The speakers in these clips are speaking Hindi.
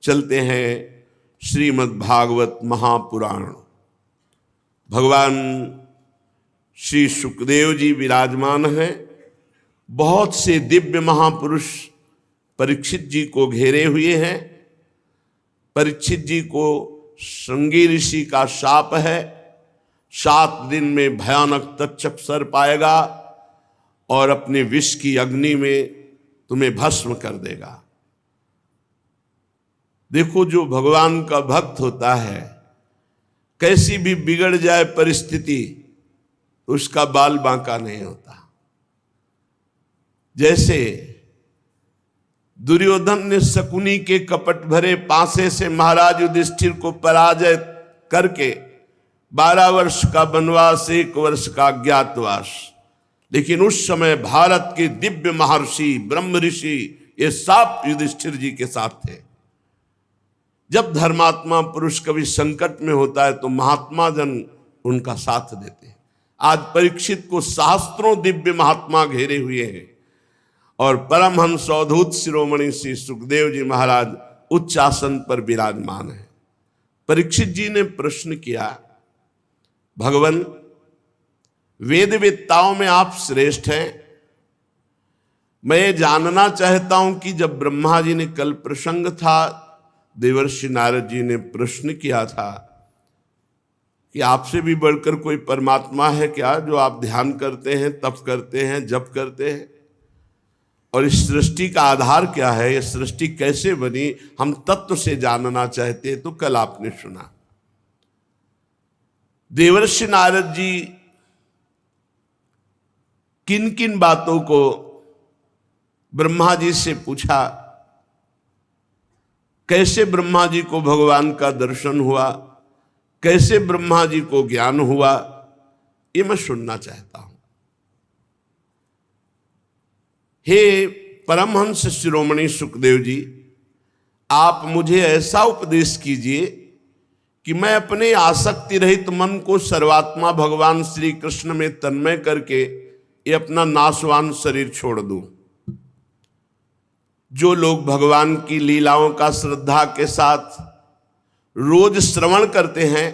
चलते हैं श्रीमद् भागवत महापुराण। भगवान श्री सुखदेव जी विराजमान हैं। बहुत से दिव्य महापुरुष परीक्षित जी को घेरे हुए हैं। परीक्षित जी को श्रृंगी ऋषि का शाप है, 7 दिन में भयानक तक्षक सर्प आएगा और अपने विष की अग्नि में तुम्हें भस्म कर देगा। देखो, जो भगवान का भक्त होता है, कैसी भी बिगड़ जाए परिस्थिति, उसका बाल बांका नहीं होता। जैसे दुर्योधन ने शकुनी के कपट भरे पासे से महाराज युधिष्ठिर को पराजय करके 12 वर्ष का वनवास, 1 वर्ष का अज्ञातवास, लेकिन उस समय भारत के दिव्य महर्षि ब्रह्म ऋषि ये सब युधिष्ठिर जी के साथ थे। जब धर्मात्मा पुरुष कभी संकट में होता है तो महात्मा जन उनका साथ देते हैं। आज परीक्षित को सहस्त्रों दिव्य महात्मा घेरे हुए हैं और परमहंस अवधूत शिरोमणि श्री सुखदेव जी महाराज उच्च आसन पर विराजमान है। परीक्षित जी ने प्रश्न किया, भगवान, वेद वेत्ताओं में आप श्रेष्ठ हैं। मैं ये जानना चाहता हूं कि जब ब्रह्मा जी ने कल प्रसंग था, देवर्षि नारद जी ने प्रश्न किया था कि आपसे भी बढ़कर कोई परमात्मा है क्या, जो आप ध्यान करते हैं, तप करते हैं, जप करते हैं, और इस सृष्टि का आधार क्या है, ये सृष्टि कैसे बनी, हम तत्व से जानना चाहते हैं। तो कल आपने सुना देवर्षि नारद जी किन किन बातों को ब्रह्मा जी से पूछा, कैसे ब्रह्मा जी को भगवान का दर्शन हुआ, कैसे ब्रह्मा जी को ज्ञान हुआ, ये मैं सुनना चाहता हूं। हे परमहंस शिरोमणि सुखदेव जी, आप मुझे ऐसा उपदेश कीजिए कि मैं अपने आसक्ति रहित मन को सर्वात्मा भगवान श्री कृष्ण में तन्मय करके ये अपना नाशवान शरीर छोड़ दूं। जो लोग भगवान की लीलाओं का श्रद्धा के साथ रोज श्रवण करते हैं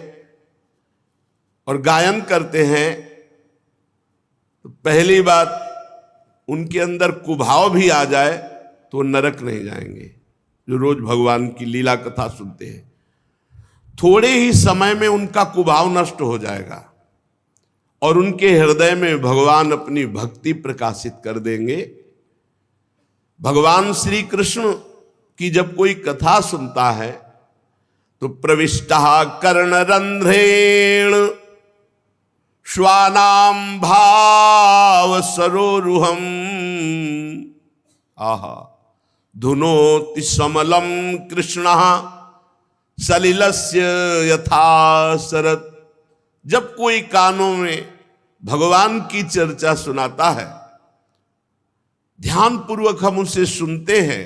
और गायन करते हैं, तो पहली बात, उनके अंदर कुभाव भी आ जाए तो नरक नहीं जाएंगे। जो रोज भगवान की लीला कथा सुनते हैं, थोड़े ही समय में उनका कुभाव नष्ट हो जाएगा और उनके हृदय में भगवान अपनी भक्ति प्रकाशित कर देंगे। भगवान श्री कृष्ण की जब कोई कथा सुनता है तो प्रविष्टः कर्णरंध्रेण श्वानां भाव सरोरुहम् आहा धुनोति समलम कृष्णः सलिलस्य यथा शरत्। जब कोई कानों में भगवान की चर्चा सुनाता है, ध्यान पूर्वक हम उसे सुनते हैं,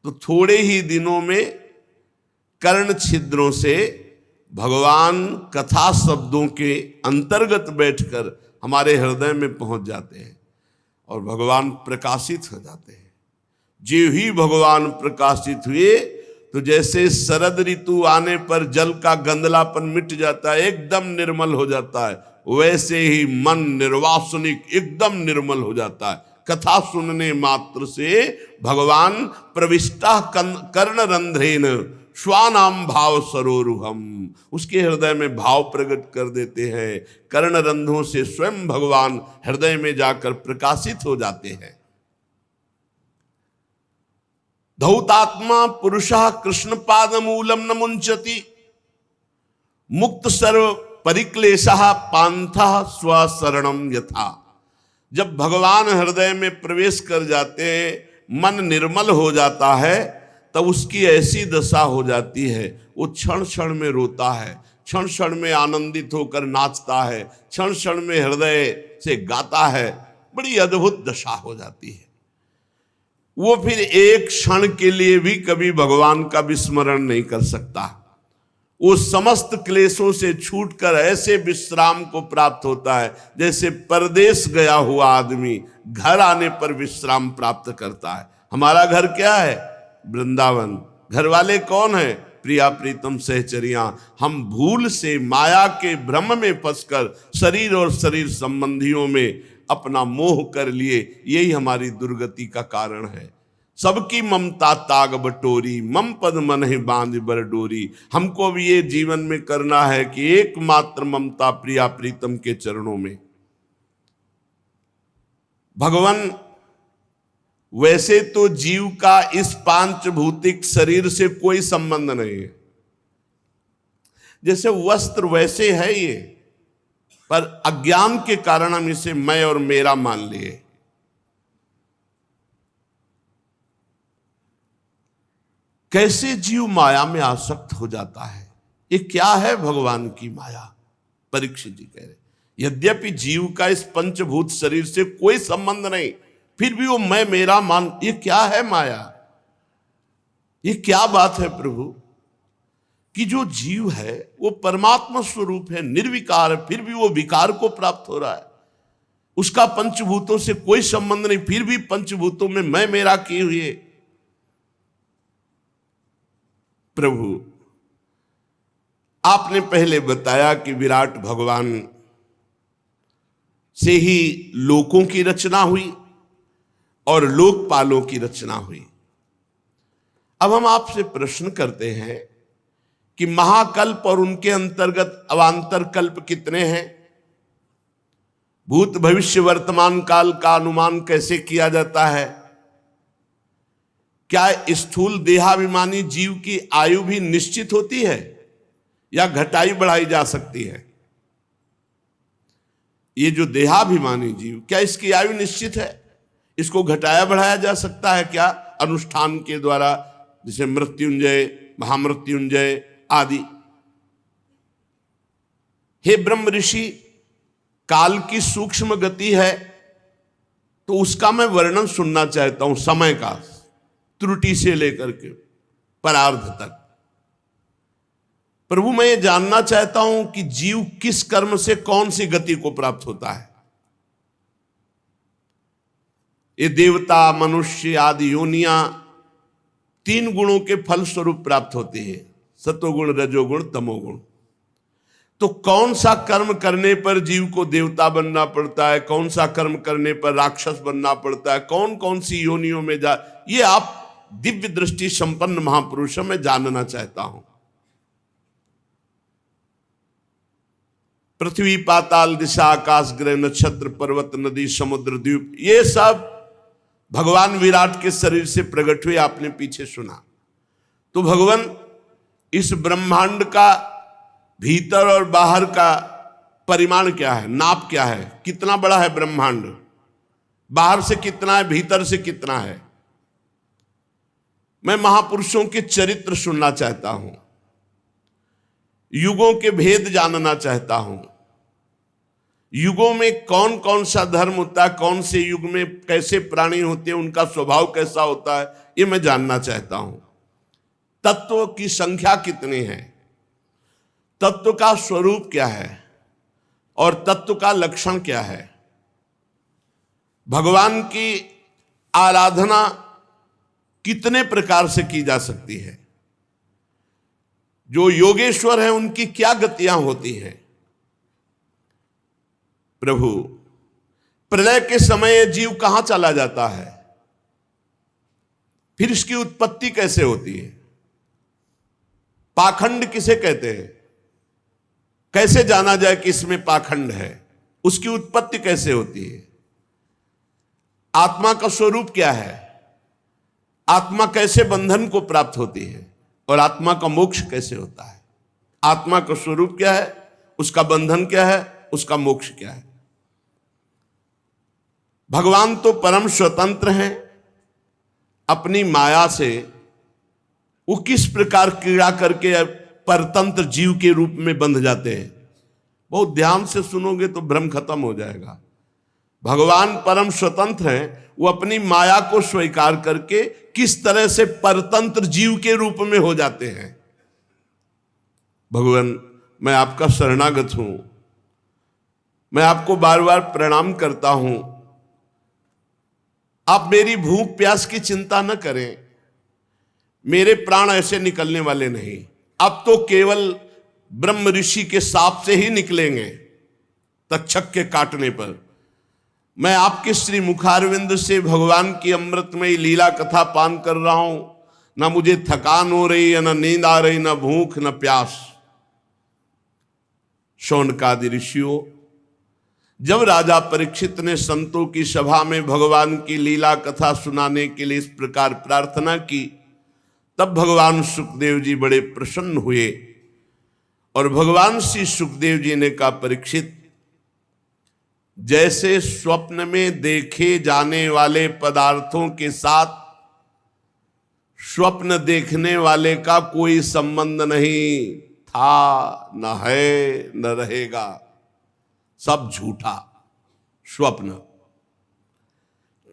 तो थोड़े ही दिनों में कर्ण छिद्रों से भगवान कथा शब्दों के अंतर्गत बैठकर हमारे हृदय में पहुंच जाते हैं और भगवान प्रकाशित हो जाते हैं। जो ही भगवान प्रकाशित हुए तो जैसे शरद ऋतु आने पर जल का गंदलापन मिट जाता है, एकदम निर्मल हो जाता है, वैसे ही मन निर्वासनिक एकदम निर्मल हो जाता है। कथा सुनने मात्र से भगवान प्रविष्टा कर्णरंध्रेन श्वानाम भाव सरोरुहम, उसके हृदय में भाव प्रकट कर देते हैं। कर्णरंध्रों से स्वयं भगवान हृदय में जाकर प्रकाशित हो जाते हैं। धौतात्मा पुरुषः कृष्ण पाद मूलम न मुंचति, मुक्त सर्व परिक्लेशः पांथः स्वशरणम यथा। जब भगवान हृदय में प्रवेश कर जाते हैं, मन निर्मल हो जाता है, तब उसकी ऐसी दशा हो जाती है, वो क्षण क्षण में रोता है, क्षण क्षण में आनंदित होकर नाचता है, क्षण क्षण में हृदय से गाता है। बड़ी अद्भुत दशा हो जाती है। वो फिर एक क्षण के लिए भी कभी भगवान का विस्मरण नहीं कर सकता। वो समस्त क्लेशों से छूटकर ऐसे विश्राम को प्राप्त होता है जैसे परदेश गया हुआ आदमी घर आने पर विश्राम प्राप्त करता है। हमारा घर क्या है? वृंदावन। घर वाले कौन है? प्रिया प्रीतम सहचरिया। हम भूल से माया के भ्रम में फंसकर शरीर और शरीर संबंधियों में अपना मोह कर लिए, यही हमारी दुर्गति का कारण है। सबकी ममता ताग बटोरी, मम पद मन ही बांध बर डोरी। हमको भी ये जीवन में करना है कि एकमात्र ममता प्रिया प्रीतम के चरणों में। भगवान, वैसे तो जीव का इस पांच भौतिक शरीर से कोई संबंध नहीं है। जैसे वस्त्र वैसे है ये, पर अज्ञान के कारण हम इसे मैं और मेरा मान लिए। कैसे जीव माया में आसक्त हो जाता है? ये क्या है भगवान की माया? परीक्षित जी कह रहे, यद्यपि जीव का इस पंचभूत शरीर से कोई संबंध नहीं, फिर भी वो मैं मेरा मान, ये क्या है माया? ये क्या बात है प्रभु कि जो जीव है वो परमात्मा स्वरूप है, निर्विकार है, फिर भी वो विकार को प्राप्त हो रहा है। उसका पंचभूतों से कोई संबंध नहीं, फिर भी पंचभूतों में मैं मेरा किए हुए। प्रभु, आपने पहले बताया कि विराट भगवान से ही लोकों की रचना हुई और लोकपालों की रचना हुई। अब हम आपसे प्रश्न करते हैं कि महाकल्प और उनके अंतर्गत अवांतर कल्प कितने हैं? भूत भविष्य वर्तमान काल का अनुमान कैसे किया जाता है? क्या स्थूल देहाभिमानी जीव की आयु भी निश्चित होती है या घटाई बढ़ाई जा सकती है? ये जो देहाभिमानी जीव, क्या इसकी आयु निश्चित है? इसको घटाया बढ़ाया जा सकता है क्या अनुष्ठान के द्वारा, जैसे मृत्युंजय, महामृत्युंजय आदि? हे ब्रह्म ऋषि, काल की सूक्ष्म गति है तो उसका मैं वर्णन सुनना चाहता हूं, समय का, त्रुटि से लेकर के परार्ध तक। प्रभु, मैं ये जानना चाहता हूं कि जीव किस कर्म से कौन सी गति को प्राप्त होता है। ये देवता, मनुष्य आदि योनियां तीन गुणों के फल स्वरूप प्राप्त होती है, सतोगुण, रजोगुण, तमोगुण। तो कौन सा कर्म करने पर जीव को देवता बनना पड़ता है, कौन सा कर्म करने पर राक्षस बनना पड़ता है, कौन कौन सी योनियों में ये आप दिव्य दृष्टि संपन्न महापुरुषों में जानना चाहता हूं। पृथ्वी, पाताल, दिशा, आकाश, ग्रह, नक्षत्र, पर्वत, नदी, समुद्र, द्वीप, ये सब भगवान विराट के शरीर से प्रकट हुए, आपने पीछे सुना। तो भगवान, इस ब्रह्मांड का भीतर और बाहर का परिमाण क्या है, नाप क्या है? कितना बड़ा है ब्रह्मांड? बाहर से कितना है, भीतर से कितना है? मैं महापुरुषों के चरित्र सुनना चाहता हूं, युगों के भेद जानना चाहता हूं। युगों में कौन कौन सा धर्म होता है, कौन से युग में कैसे प्राणी होते हैं, उनका स्वभाव कैसा होता है, ये मैं जानना चाहता हूं। तत्व की संख्या कितनी है, तत्व का स्वरूप क्या है और तत्व का लक्षण क्या है? भगवान की आराधना कितने प्रकार से की जा सकती है? जो योगेश्वर हैं उनकी क्या गतियां होती हैं? प्रभु, प्रलय के समय जीव कहां चला जाता है, फिर इसकी उत्पत्ति कैसे होती है? पाखंड किसे कहते हैं? कैसे जाना जाए कि इसमें पाखंड है? उसकी उत्पत्ति कैसे होती है? आत्मा का स्वरूप क्या है? आत्मा कैसे बंधन को प्राप्त होती है और आत्मा का मोक्ष कैसे होता है? आत्मा का स्वरूप क्या है, उसका बंधन क्या है, उसका मोक्ष क्या है? भगवान तो परम स्वतंत्र हैं, अपनी माया से वो किस प्रकार क्रीड़ा करके परतंत्र जीव के रूप में बंध जाते हैं। बहुत ध्यान से सुनोगे तो भ्रम खत्म हो जाएगा। भगवान परम स्वतंत्र हैं, वो अपनी माया को स्वीकार करके किस तरह से परतंत्र जीव के रूप में हो जाते हैं। भगवान, मैं आपका शरणागत हूं, मैं आपको बार बार प्रणाम करता हूं। आप मेरी भूख प्यास की चिंता न करें, मेरे प्राण ऐसे निकलने वाले नहीं, अब तो केवल ब्रह्म ऋषि के साप से ही निकलेंगे तक्षक के काटने पर। मैं आपके श्री मुखारविंद से भगवान की अमृतमयी लीला कथा पान कर रहा हूं, ना मुझे थकान हो रही है, ना नींद आ रही, ना भूख, ना प्यास। शौनकादि ऋषियों, जब राजा परीक्षित ने संतों की सभा में भगवान की लीला कथा सुनाने के लिए इस प्रकार प्रार्थना की, तब भगवान सुखदेव जी बड़े प्रसन्न हुए और भगवान श्री सुखदेव जी ने कहा, परीक्षित, जैसे स्वप्न में देखे जाने वाले पदार्थों के साथ स्वप्न देखने वाले का कोई संबंध नहीं था, न है, न रहेगा, सब झूठा स्वप्न।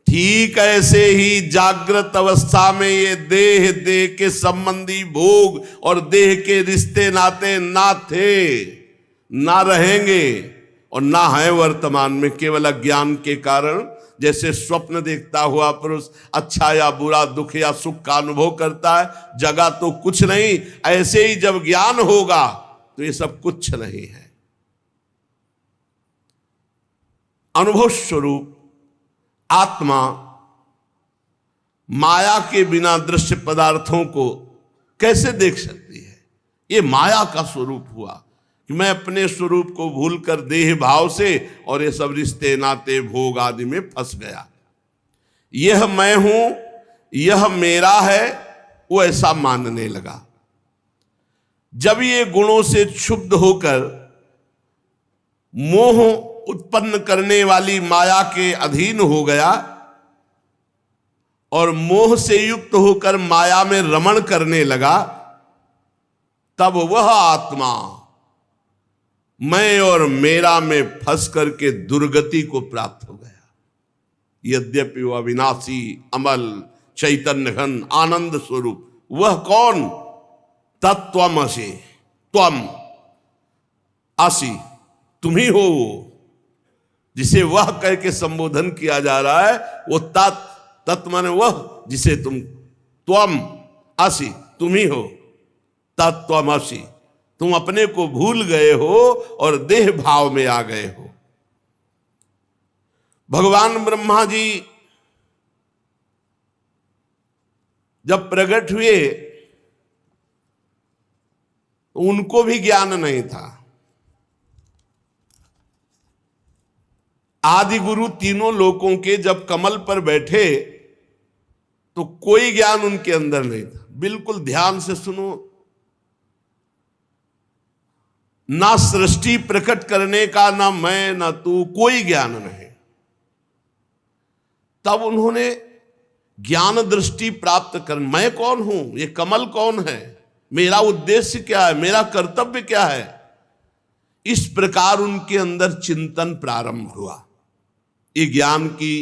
ठीक ऐसे ही जागृत अवस्था में ये देह के संबंधी भोग और देह के रिश्ते नाते ना थे, ना रहेंगे और ना है वर्तमान में। केवल अज्ञान के कारण जैसे स्वप्न देखता हुआ पुरुष अच्छा या बुरा, दुख या सुख का अनुभव करता है, जगह तो कुछ नहीं, ऐसे ही जब ज्ञान होगा तो ये सब कुछ नहीं है। अनुभव स्वरूप आत्मा माया के बिना दृश्य पदार्थों को कैसे देख सकती है? ये माया का स्वरूप हुआ कि मैं अपने स्वरूप को भूलकर देह भाव से और ये सब रिश्ते नाते भोग आदि में फंस गया। यह मैं हूं, यह मेरा है, वो ऐसा मानने लगा। जब ये गुणों से क्षुब्ध होकर मोह उत्पन्न करने वाली माया के अधीन हो गया और मोह से युक्त होकर माया में रमण करने लगा, तब वह आत्मा मैं और मेरा में फंस करके दुर्गति को प्राप्त हो गया। यद्यपि वह अविनाशी, अमल, चैतन्य घन, आनंद स्वरूप, वह कौन? तत्त्वमसि, त्वम असि, तुम ही हो। जिसे वह कह के संबोधन किया जा रहा है वो तत् माने वह जिसे तुम, त्वम असि, तुम ही हो, तत्त्वमसि। तुम अपने को भूल गए हो और देह भाव में आ गए हो। भगवान ब्रह्मा जी जब प्रकट हुए तो उनको भी ज्ञान नहीं था। आदि गुरु तीनों लोकों के जब कमल पर बैठे तो कोई ज्ञान उनके अंदर नहीं था। बिल्कुल ध्यान से सुनो, ना सृष्टि प्रकट करने का, ना मैं ना तू, कोई ज्ञान नहीं। तब उन्होंने ज्ञान दृष्टि प्राप्त कर, मैं कौन हूं, ये कमल कौन है, मेरा उद्देश्य क्या है, मेरा कर्तव्य क्या है, इस प्रकार उनके अंदर चिंतन प्रारंभ हुआ। ये ज्ञान की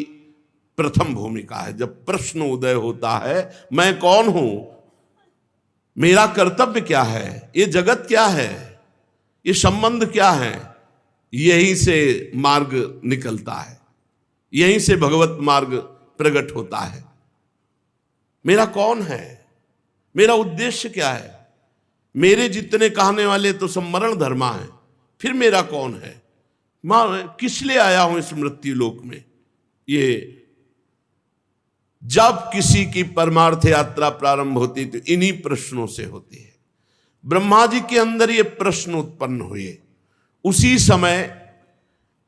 प्रथम भूमिका है। जब प्रश्न उदय होता है, मैं कौन हूं, मेरा कर्तव्य क्या है, ये जगत क्या है, ये संबंध क्या है, यहीं से मार्ग निकलता है, यहीं से भगवत मार्ग प्रकट होता है। मेरा कौन है, मेरा उद्देश्य क्या है, मेरे जितने कहने वाले तो सब मरण धर्मा है, फिर मेरा कौन है, मैं किस लिए आया हूं इस मृत्यु लोक में। ये जब किसी की परमार्थ यात्रा प्रारंभ होती तो इन्हीं प्रश्नों से होती है। ब्रह्मा जी के अंदर ये प्रश्न उत्पन्न हुए। उसी समय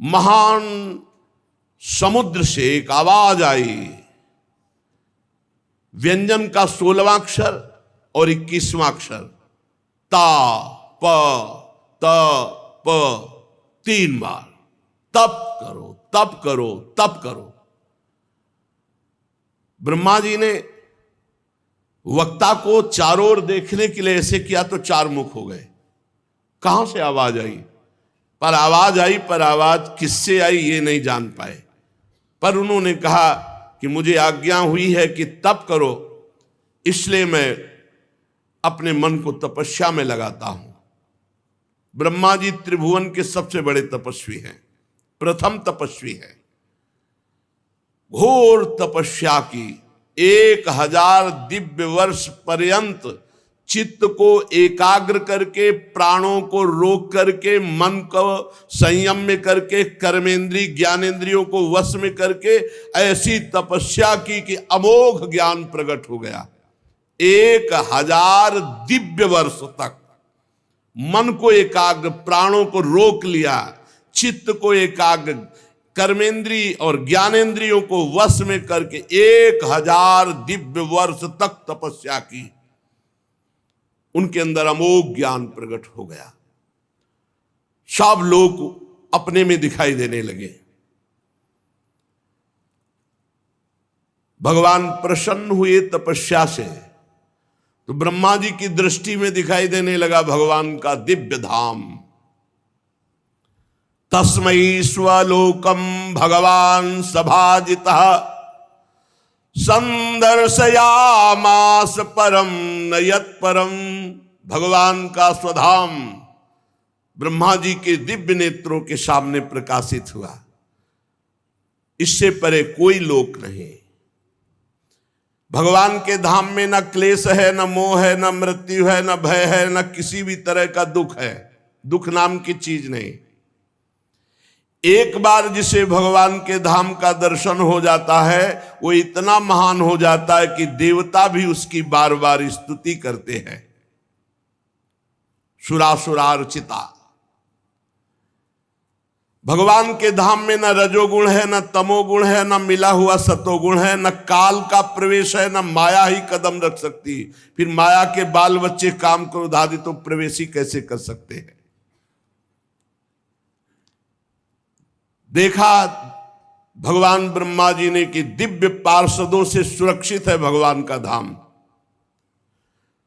महान समुद्र से एक आवाज आई। व्यंजन का 16वां अक्षर और 21वां अक्षर, ता प त प, 3 बार, तप करो, तप करो, तप करो। ब्रह्मा जी ने वक्ता को चारों ओर देखने के लिए ऐसे किया तो 4 मुख हो गए। कहां से आवाज आई? पर आवाज आई, पर आवाज किससे आई ये नहीं जान पाए। पर उन्होंने कहा कि मुझे आज्ञा हुई है कि तप करो, इसलिए मैं अपने मन को तपस्या में लगाता हूं। ब्रह्मा जी त्रिभुवन के सबसे बड़े तपस्वी हैं, प्रथम तपस्वी हैं। घोर तपस्या की, 1000 दिव्य वर्ष पर्यंत चित्त को एकाग्र करके, प्राणों को रोक करके, मन को संयम में करके, कर्मेंद्री ज्ञानेंद्रियों को वश में करके ऐसी तपस्या की कि अमोघ ज्ञान प्रकट हो गया। 1000 दिव्य वर्ष तक मन को एकाग्र, प्राणों को रोक लिया, चित्त को एकाग्र, कर्मेंद्री और ज्ञानेंद्रियों को वश में करके 1000 दिव्य वर्ष तक तपस्या की। उनके अंदर अमोघ ज्ञान प्रकट हो गया। सब लोग अपने में दिखाई देने लगे। भगवान प्रसन्न हुए तपस्या से, तो ब्रह्मा जी की दृष्टि में दिखाई देने लगा भगवान का दिव्य धाम। तस्मै स्वलोकम भगवान सभाजितः संदर्शयामास परम नयत परम। भगवान का स्वधाम ब्रह्मा जी के दिव्य नेत्रों के सामने प्रकाशित हुआ। इससे परे कोई लोक नहीं। भगवान के धाम में न क्लेश है, न मोह है, न मृत्यु है, न भय है, न किसी भी तरह का दुख है। दुख नाम की चीज नहीं। एक बार जिसे भगवान के धाम का दर्शन हो जाता है वो इतना महान हो जाता है कि देवता भी उसकी बार बार स्तुति करते हैं। सुरासुरार्चिता। भगवान के धाम में न रजोगुण है, न तमोगुण है, न मिला हुआ सतोगुण है, न काल का प्रवेश है, न माया ही कदम रख सकती। फिर माया के बाल बच्चे काम क्रोध आदि तो प्रवेश ही कैसे कर सकते हैं। देखा भगवान ब्रह्मा जी ने कि दिव्य पार्षदों से सुरक्षित है भगवान का धाम।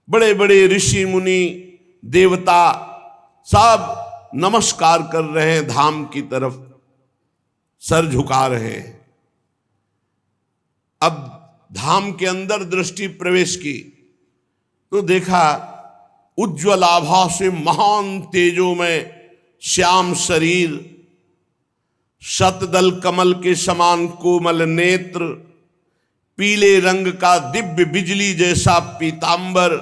बड़े बड़े ऋषि मुनि देवता सब नमस्कार कर रहे हैं, धाम की तरफ सर झुका रहे हैं। अब धाम के अंदर दृष्टि प्रवेश की तो देखा उज्ज्वल आभा से महान तेजों में श्याम शरीर, शतदल कमल के समान कोमल नेत्र, पीले रंग का दिव्य बिजली जैसा पीतांबर,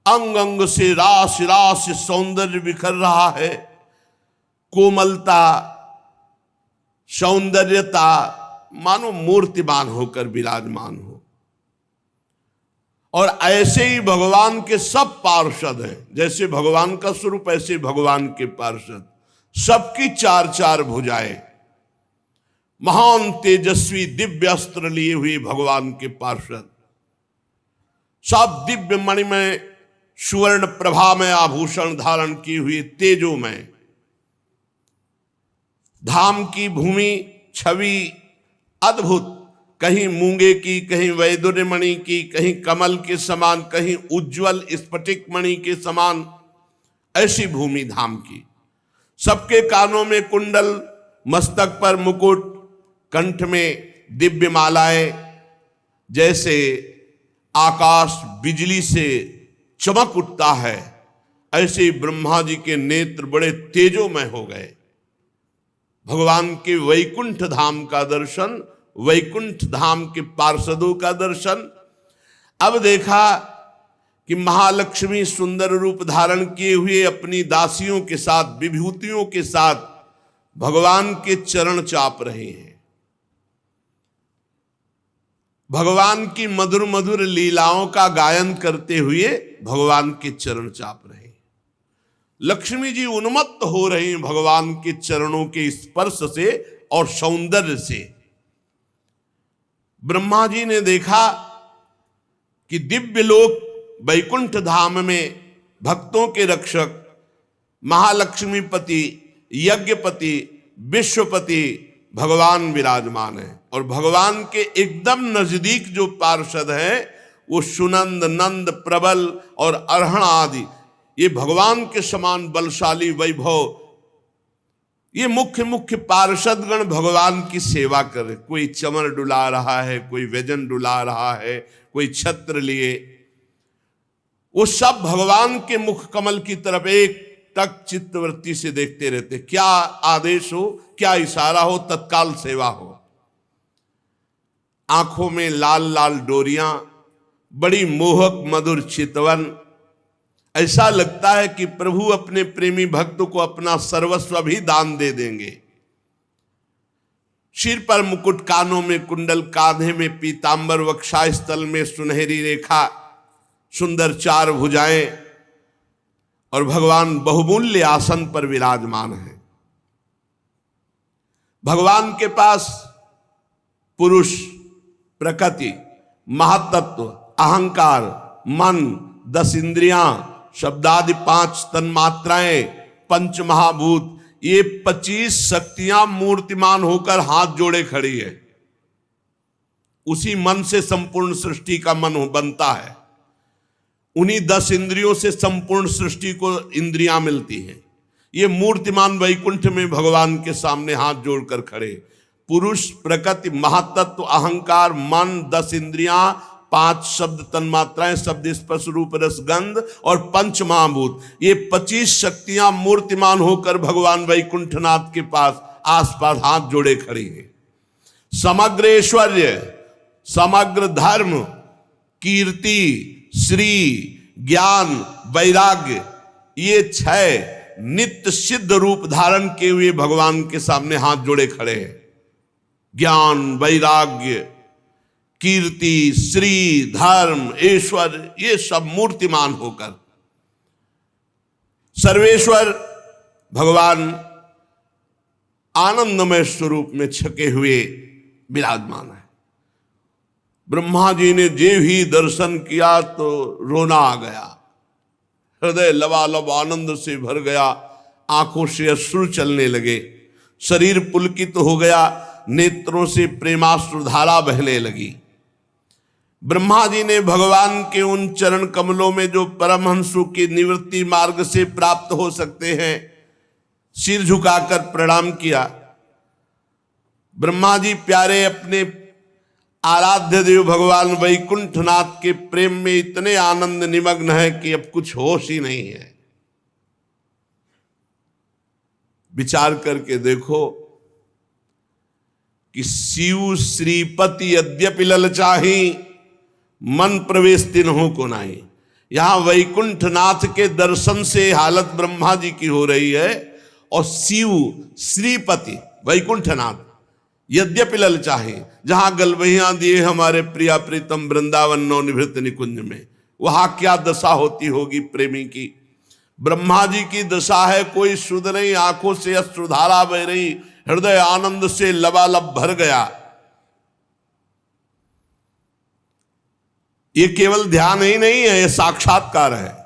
अंग अंग से रास रास सौंदर्य बिखर रहा है। कोमलता, सौंदर्यता, मानो मूर्तिमान होकर विराजमान हो। और ऐसे ही भगवान के सब पार्षद हैं। जैसे भगवान का स्वरूप ऐसे भगवान के पार्षद, सबकी चार चार भुजाएं, महान तेजस्वी दिव्य अस्त्र लिए हुए भगवान के पार्षद, सब दिव्य मणिमय सुवर्ण प्रभा में आभूषण धारण किए हुए तेजों में। धाम की भूमि छवि अद्भुत, कहीं मूंगे की, कहीं वैदुर्य मणि की, कहीं कमल के समान, कहीं उज्जवल स्फटिक मणि के समान, ऐसी भूमि धाम की। सबके कानों में कुंडल, मस्तक पर मुकुट, कंठ में दिव्य मालाएं, जैसे आकाश बिजली से चमक उठता है, ऐसे ही ब्रह्मा जी के नेत्र बड़े तेजोमय हो गए। भगवान के वैकुंठ धाम का दर्शन, वैकुंठ धाम के पार्षदों का दर्शन। अब देखा कि महालक्ष्मी सुंदर रूप धारण किए हुए अपनी दासियों के साथ, विभूतियों के साथ भगवान के चरण चाप रहे हैं। भगवान की मधुर मधुर लीलाओं का गायन करते हुए भगवान के चरण चाप रहे हैं। लक्ष्मी जी उन्मत्त हो रही हैं भगवान के चरणों के स्पर्श से और सौंदर्य से। ब्रह्मा जी ने देखा कि दिव्य लोक वैकुंठ धाम में भक्तों के रक्षक महालक्ष्मीपति, यज्ञपति, विश्वपति भगवान विराजमान है। और भगवान के एकदम नजदीक जो पार्षद हैं वो सुनंद, नंद, प्रबल और अर्हण आदि, ये भगवान के समान बलशाली वैभव, ये मुख्य मुख्य पार्षदगण भगवान की सेवा कर रहे। कोई चमर डुला रहा है, कोई व्यजन डुला रहा है, कोई छत्र लिए, वो सब भगवान के मुख कमल की तरफ एक टक चित्तवृत्ति से देखते रहते। क्या आदेश हो, क्या इशारा हो, तत्काल सेवा हो। आंखों में लाल लाल डोरियां, बड़ी मोहक मधुर चितवन। ऐसा लगता है कि प्रभु अपने प्रेमी भक्त को अपना सर्वस्व भी दान दे देंगे। सिर पर मुकुट, कानों में कुंडल, कांधे में पीतांबर, वक्षस्थल में सुनहरी रेखा, सुंदर चार भुजाएं, और भगवान बहुमूल्य आसन पर विराजमान हैं। भगवान के पास पुरुष, प्रकृति, महातत्व, अहंकार, मन, 10 इंद्रियां, शब्दादि 5 तन्मात्राएं, पंच महाभूत, ये 25 शक्तियां मूर्तिमान होकर हाथ जोड़े खड़ी है। उसी मन से संपूर्ण सृष्टि का मन बनता है। उन्हीं 10 इंद्रियों से संपूर्ण सृष्टि को इंद्रियां मिलती हैं। ये मूर्तिमान वैकुंठ में भगवान के सामने हाथ जोड़कर खड़े। पुरुष, प्रकृति, महातत्व, अहंकार, मन, 10 इंद्रियां, 5 शब्द तन्मात्राएं, शब्द स्पर्श रूप रस गंध, और पंच महाभूत, ये 25 शक्तियां मूर्तिमान होकर भगवान वैकुंठनाथ के पास आसपास हाथ जोड़े खड़ी हैं। समग्र ऐश्वर्य, समग्र धर्म, कीर्ति, श्री, ज्ञान, वैराग्य, ये 6 नित्य सिद्ध रूप धारण किए हुए भगवान के सामने हाथ जोड़े खड़े हैं। ज्ञान, वैराग्य, कीर्ति, श्री, धर्म, ऐश्वर्य, ये सब मूर्तिमान होकर सर्वेश्वर भगवान आनंदमय स्वरूप में छके हुए विराजमान है। ब्रह्मा जी ने जे ही दर्शन किया तो रोना आ गया, हृदय लबालब आनंद से भर गया, आंखों से अश्रु चलने लगे, शरीर पुलकित हो गया, नेत्रों से प्रेमाश्रु धारा बहने लगी। ब्रह्मा जी ने भगवान के उन चरण कमलों में जो परमहंसों के निवृत्ति मार्ग से प्राप्त हो सकते हैं, सिर झुकाकर प्रणाम किया। ब्रह्मा जी प्यारे अपने आराध्य देव भगवान वैकुंठनाथ के प्रेम में इतने आनंद निमग्न है कि अब कुछ होश ही नहीं है। विचार करके देखो कि शिव श्रीपति यद्यपि ललचाही, मन प्रवेश तिन्हों को नाही। यहां वैकुंठनाथ के दर्शन से हालत ब्रह्मा जी की हो रही है, और शिव श्रीपति वैकुंठनाथ यद्यपि ललचाहे, जहां गलबहियां दिए हमारे प्रिया प्रीतम वृंदावन नवनिभृत निकुंज में, वहां क्या दशा होती होगी प्रेमी की। ब्रह्मा जी की दशा है कोई सुध नहीं, आंखों से अश्रुधारा बह रही, हृदय आनंद से लबालब भर गया। ये केवल ध्यान ही नहीं है, ये साक्षात्कार है।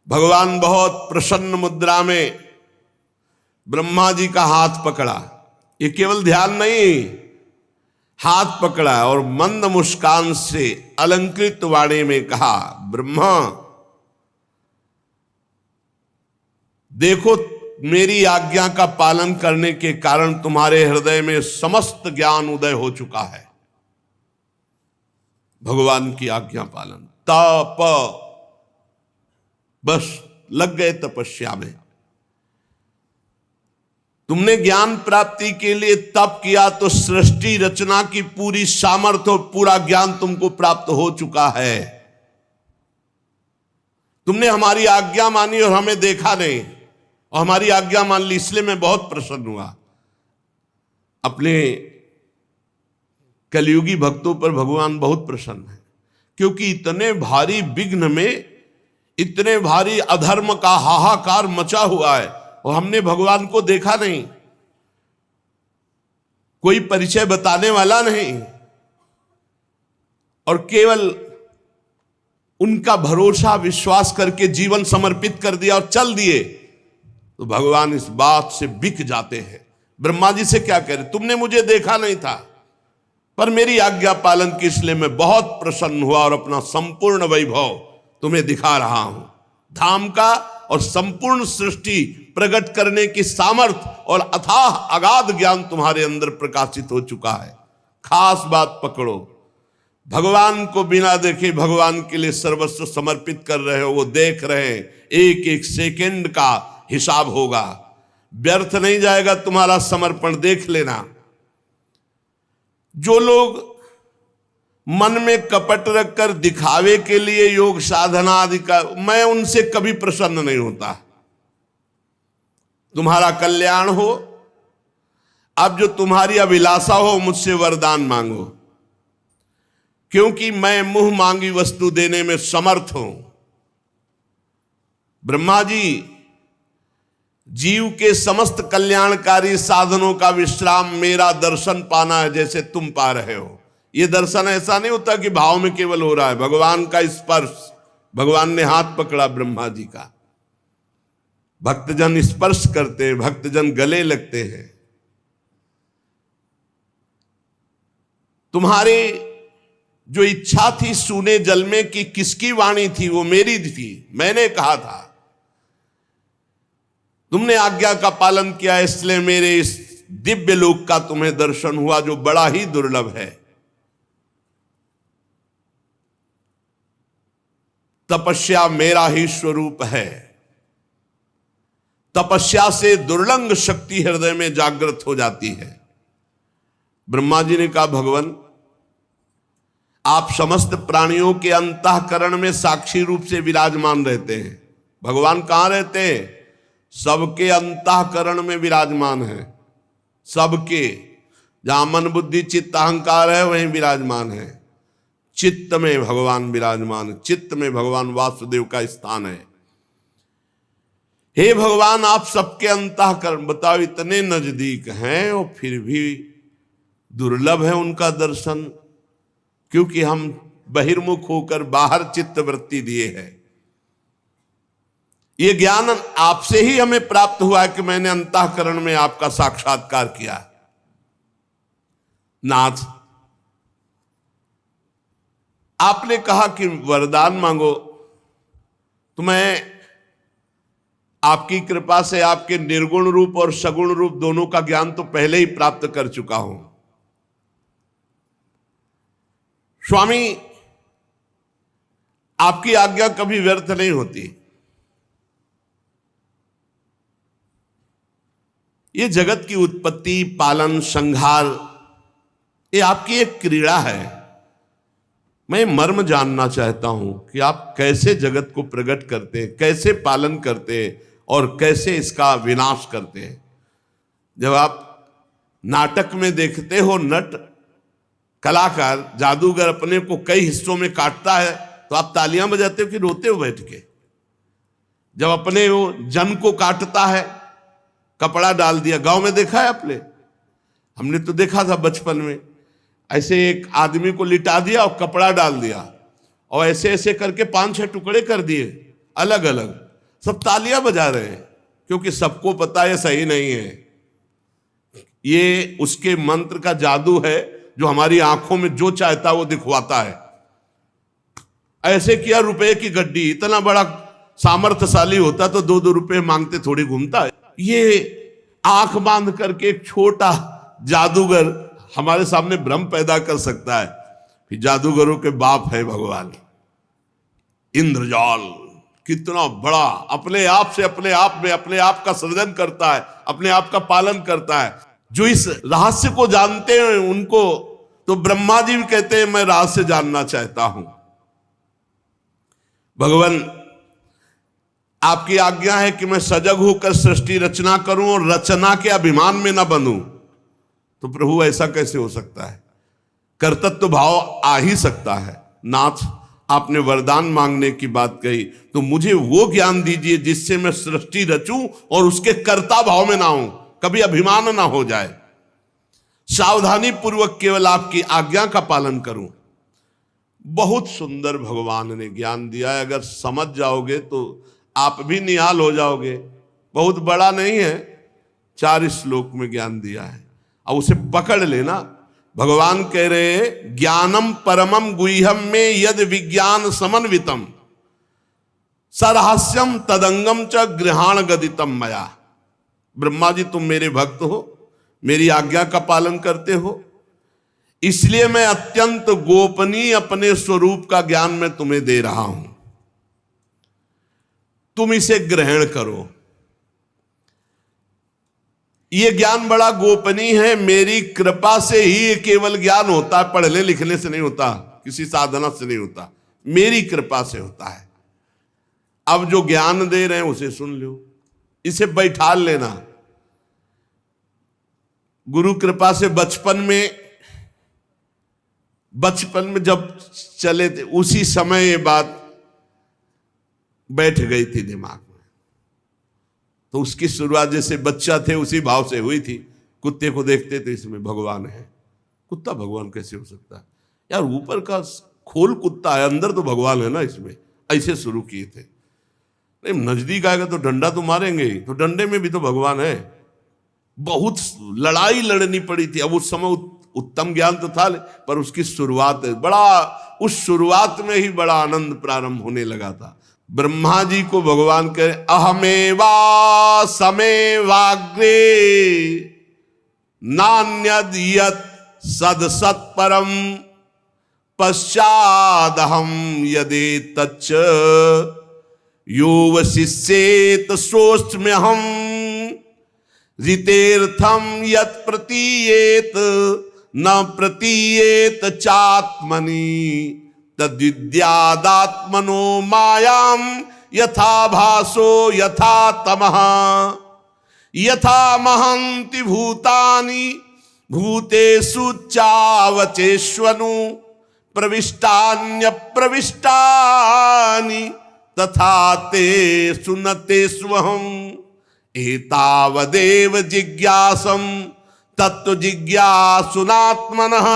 भगवान बहुत प्रसन्न मुद्रा में ब्रह्मा जी का हाथ पकड़ा। ये केवल ध्यान नहीं, हाथ पकड़ा और मंद मुस्कान से अलंकृत वाणी में कहा, ब्रह्मा देखो, मेरी आज्ञा का पालन करने के कारण तुम्हारे हृदय में समस्त ज्ञान उदय हो चुका है। भगवान की आज्ञा पालन, तप, बस लग गए तपस्या में। तुमने ज्ञान प्राप्ति के लिए तप किया तो सृष्टि रचना की पूरी सामर्थ्य और पूरा ज्ञान तुमको प्राप्त हो चुका है। तुमने हमारी आज्ञा मानी और हमें देखा नहीं, और हमारी आज्ञा मान ली, इसलिए मैं बहुत प्रसन्न हुआ। अपने कलयुगी भक्तों पर भगवान बहुत प्रसन्न है, क्योंकि इतने भारी विघ्न में, इतने भारी अधर्म का हाहाकार मचा हुआ है और हमने भगवान को देखा नहीं, कोई परिचय बताने वाला नहीं, और केवल उनका भरोसा विश्वास करके जीवन समर्पित कर दिया और चल दिए, तो भगवान इस बात से बिक जाते हैं। ब्रह्मा जी से क्या कह रहे, तुमने मुझे देखा नहीं था पर मेरी आज्ञा पालन की, इसलिए मैं बहुत प्रसन्न हुआ और अपना संपूर्ण वैभव तुम्हें दिखा रहा हूं। धाम का और संपूर्ण सृष्टि प्रकट करने की सामर्थ्य और अथाह अगाध ज्ञान तुम्हारे अंदर प्रकाशित हो चुका है। खास बात पकड़ो, भगवान को बिना देखे भगवान के लिए सर्वस्व समर्पित कर रहे हो, वो देख रहे हैं, एक एक सेकंड का हिसाब होगा, व्यर्थ नहीं जाएगा तुम्हारा समर्पण, देख लेना। जो लोग मन में कपट रखकर दिखावे के लिए योग साधना आदि का, मैं उनसे कभी प्रसन्न नहीं होता। तुम्हारा कल्याण हो, अब जो तुम्हारी अभिलाषा हो मुझसे वरदान मांगो, क्योंकि मैं मुंह मांगी वस्तु देने में समर्थ हूं। ब्रह्मा जी जीव के समस्त कल्याणकारी साधनों का विश्राम मेरा दर्शन पाना है, जैसे तुम पा रहे हो। यह दर्शन ऐसा नहीं होता कि भाव में केवल हो रहा है, भगवान का स्पर्श, भगवान ने हाथ पकड़ा ब्रह्मा जी का, भक्तजन स्पर्श करते हैं, भक्तजन गले लगते हैं। तुम्हारी जो इच्छा थी सूने जल में की किसकी वाणी थी, वो मेरी थी, मैंने कहा था, तुमने आज्ञा का पालन किया, इसलिए मेरे इस दिव्य लोक का तुम्हें दर्शन हुआ, जो बड़ा ही दुर्लभ है। तपस्या मेरा ही स्वरूप है। तपस्या से दुर्लंघ शक्ति हृदय में जागृत हो जाती है। ब्रह्मा जी ने कहा, भगवान आप समस्त प्राणियों के अंतःकरण में साक्षी रूप से विराजमान रहते हैं। भगवान कहां रहते हैं? सबके अंतःकरण में विराजमान है, सबके। जहां मन बुद्धि चित्त अहंकार है वहीं विराजमान है। चित्त में भगवान विराजमान, चित्त में भगवान वासुदेव का स्थान है। हे भगवान आप सबके अंतःकरण, बताओ इतने नजदीक हैं और फिर भी दुर्लभ है उनका दर्शन, क्योंकि हम बहिर्मुख होकर बाहर चित्त वृत्ति दिए हैं। यह ज्ञान आपसे ही हमें प्राप्त हुआ है कि मैंने अंतःकरण में आपका साक्षात्कार किया। नाथ आपने कहा कि वरदान मांगो, तो मैं आपकी कृपा से आपके निर्गुण रूप और सगुण रूप दोनों का ज्ञान तो पहले ही प्राप्त कर चुका हूं। स्वामी आपकी आज्ञा कभी व्यर्थ नहीं होती। ये जगत की उत्पत्ति, पालन, संहार, ये आपकी एक क्रीड़ा है। मैं मर्म जानना चाहता हूं कि आप कैसे जगत को प्रकट करते हैं, कैसे पालन करते हैं और कैसे इसका विनाश करते हैं। जब आप नाटक में देखते हो नट कलाकार, जादूगर अपने को कई हिस्सों में काटता है, तो आप तालियां बजाते हो कि रोते हो बैठ के? जब अपने वो जन को काटता है, कपड़ा डाल दिया, गांव में देखा है आपने? हमने तो देखा था बचपन में, ऐसे एक आदमी को लिटा दिया और कपड़ा डाल दिया और ऐसे ऐसे करके 5-6 टुकड़े कर दिए अलग अलग। सब तालियां बजा रहे हैं, क्योंकि सबको पता है सही नहीं है। ये उसके मंत्र का जादू है, जो हमारी आंखों में जो चाहता वो दिखवाता है। ऐसे किया, रुपए की गड्डी, इतना बड़ा सामर्थ्यशाली होता तो 2-2 रुपए मांगते थोड़ी घूमता है। ये आंख बांध करके एक छोटा जादूगर हमारे सामने भ्रम पैदा कर सकता है। फिर जादूगरों के बाप है भगवान इंद्रजाल, कितना बड़ा, अपने आप से अपने आप में अपने आप का सृजन करता है, अपने आप का पालन करता है। जो इस रहस्य को जानते हैं उनको तो ब्रह्मा जी भी कहते हैं मैं रहस्य जानना चाहता हूं। भगवान आपकी आज्ञा है कि मैं सजग होकर सृष्टि रचना करूं और रचना के अभिमान में न बनूं। तो प्रभु ऐसा कैसे हो सकता है? कर्तृत्व भाव आ ही सकता है। नाथ आपने वरदान मांगने की बात कही, तो मुझे वो ज्ञान दीजिए जिससे मैं सृष्टि रचूं और उसके कर्ता भाव में ना हूं, कभी अभिमान ना हो जाए। सावधानी पूर्वक केवल आपकी आज्ञा का पालन करूं। बहुत सुंदर भगवान ने ज्ञान दिया है, अगर समझ जाओगे तो आप भी निहाल हो जाओगे। बहुत बड़ा नहीं है, 4 श्लोक में ज्ञान दिया है, अब उसे पकड़ लेना। भगवान कह रहे ज्ञानम परमम गुह्यम में यद विज्ञान समन्वितम सरहस्यम तदंगम च गृहाण गदितम मया। ब्रह्मा जी तुम मेरे भक्त हो, मेरी आज्ञा का पालन करते हो, इसलिए मैं अत्यंत गोपनीय अपने स्वरूप का ज्ञान मैं तुम्हें दे रहा हूं, तुम इसे ग्रहण करो। ये ज्ञान बड़ा गोपनीय है, मेरी कृपा से ही ये केवल ज्ञान होता है, पढ़ने लिखने से नहीं होता, किसी साधना से नहीं होता, मेरी कृपा से होता है। अब जो ज्ञान दे रहे हैं उसे सुन लो, इसे बैठा लेना। गुरु कृपा से बचपन में जब चले थे उसी समय ये बात बैठ गई थी दिमाग में। तो उसकी शुरुआत जैसे बच्चा थे उसी भाव से हुई थी। कुत्ते को देखते थे इसमें भगवान है, कुत्ता भगवान कैसे हो सकता है यार, ऊपर का खोल कुत्ता है, अंदर तो भगवान है ना इसमें, ऐसे शुरू किए थे। नहीं नजदीक आएगा तो डंडा तो मारेंगे ही, तो डंडे में भी तो भगवान है। बहुत लड़ाई लड़नी पड़ी थी। अब उस समय उत्तम ज्ञान तो था, पर उसकी शुरुआत बड़ा, उस शुरुआत में ही बड़ा आनंद प्रारंभ होने लगा था। ब्रह्मा जी को भगवान कहे अहमेवा समेवाग्रे नान्यद यत् सद सत्परम पश्चादहम यदे तच्च यो वशिष्येत सोष्म्यहम ऋतेर्थम यत् प्रतीयेत न प्रतीयेत चात्मनि तद्विद्यादात्मनो मायाम यथा भासो यथा तमः यथा महन्ति भूतानि भूतेषु चावचेष्वनु प्रविष्टान्य प्रविष्टानि तथा तेषु न तेष्वहम् एतावदेव जिज्ञासं तत्व जिज्ञासुनात्मनः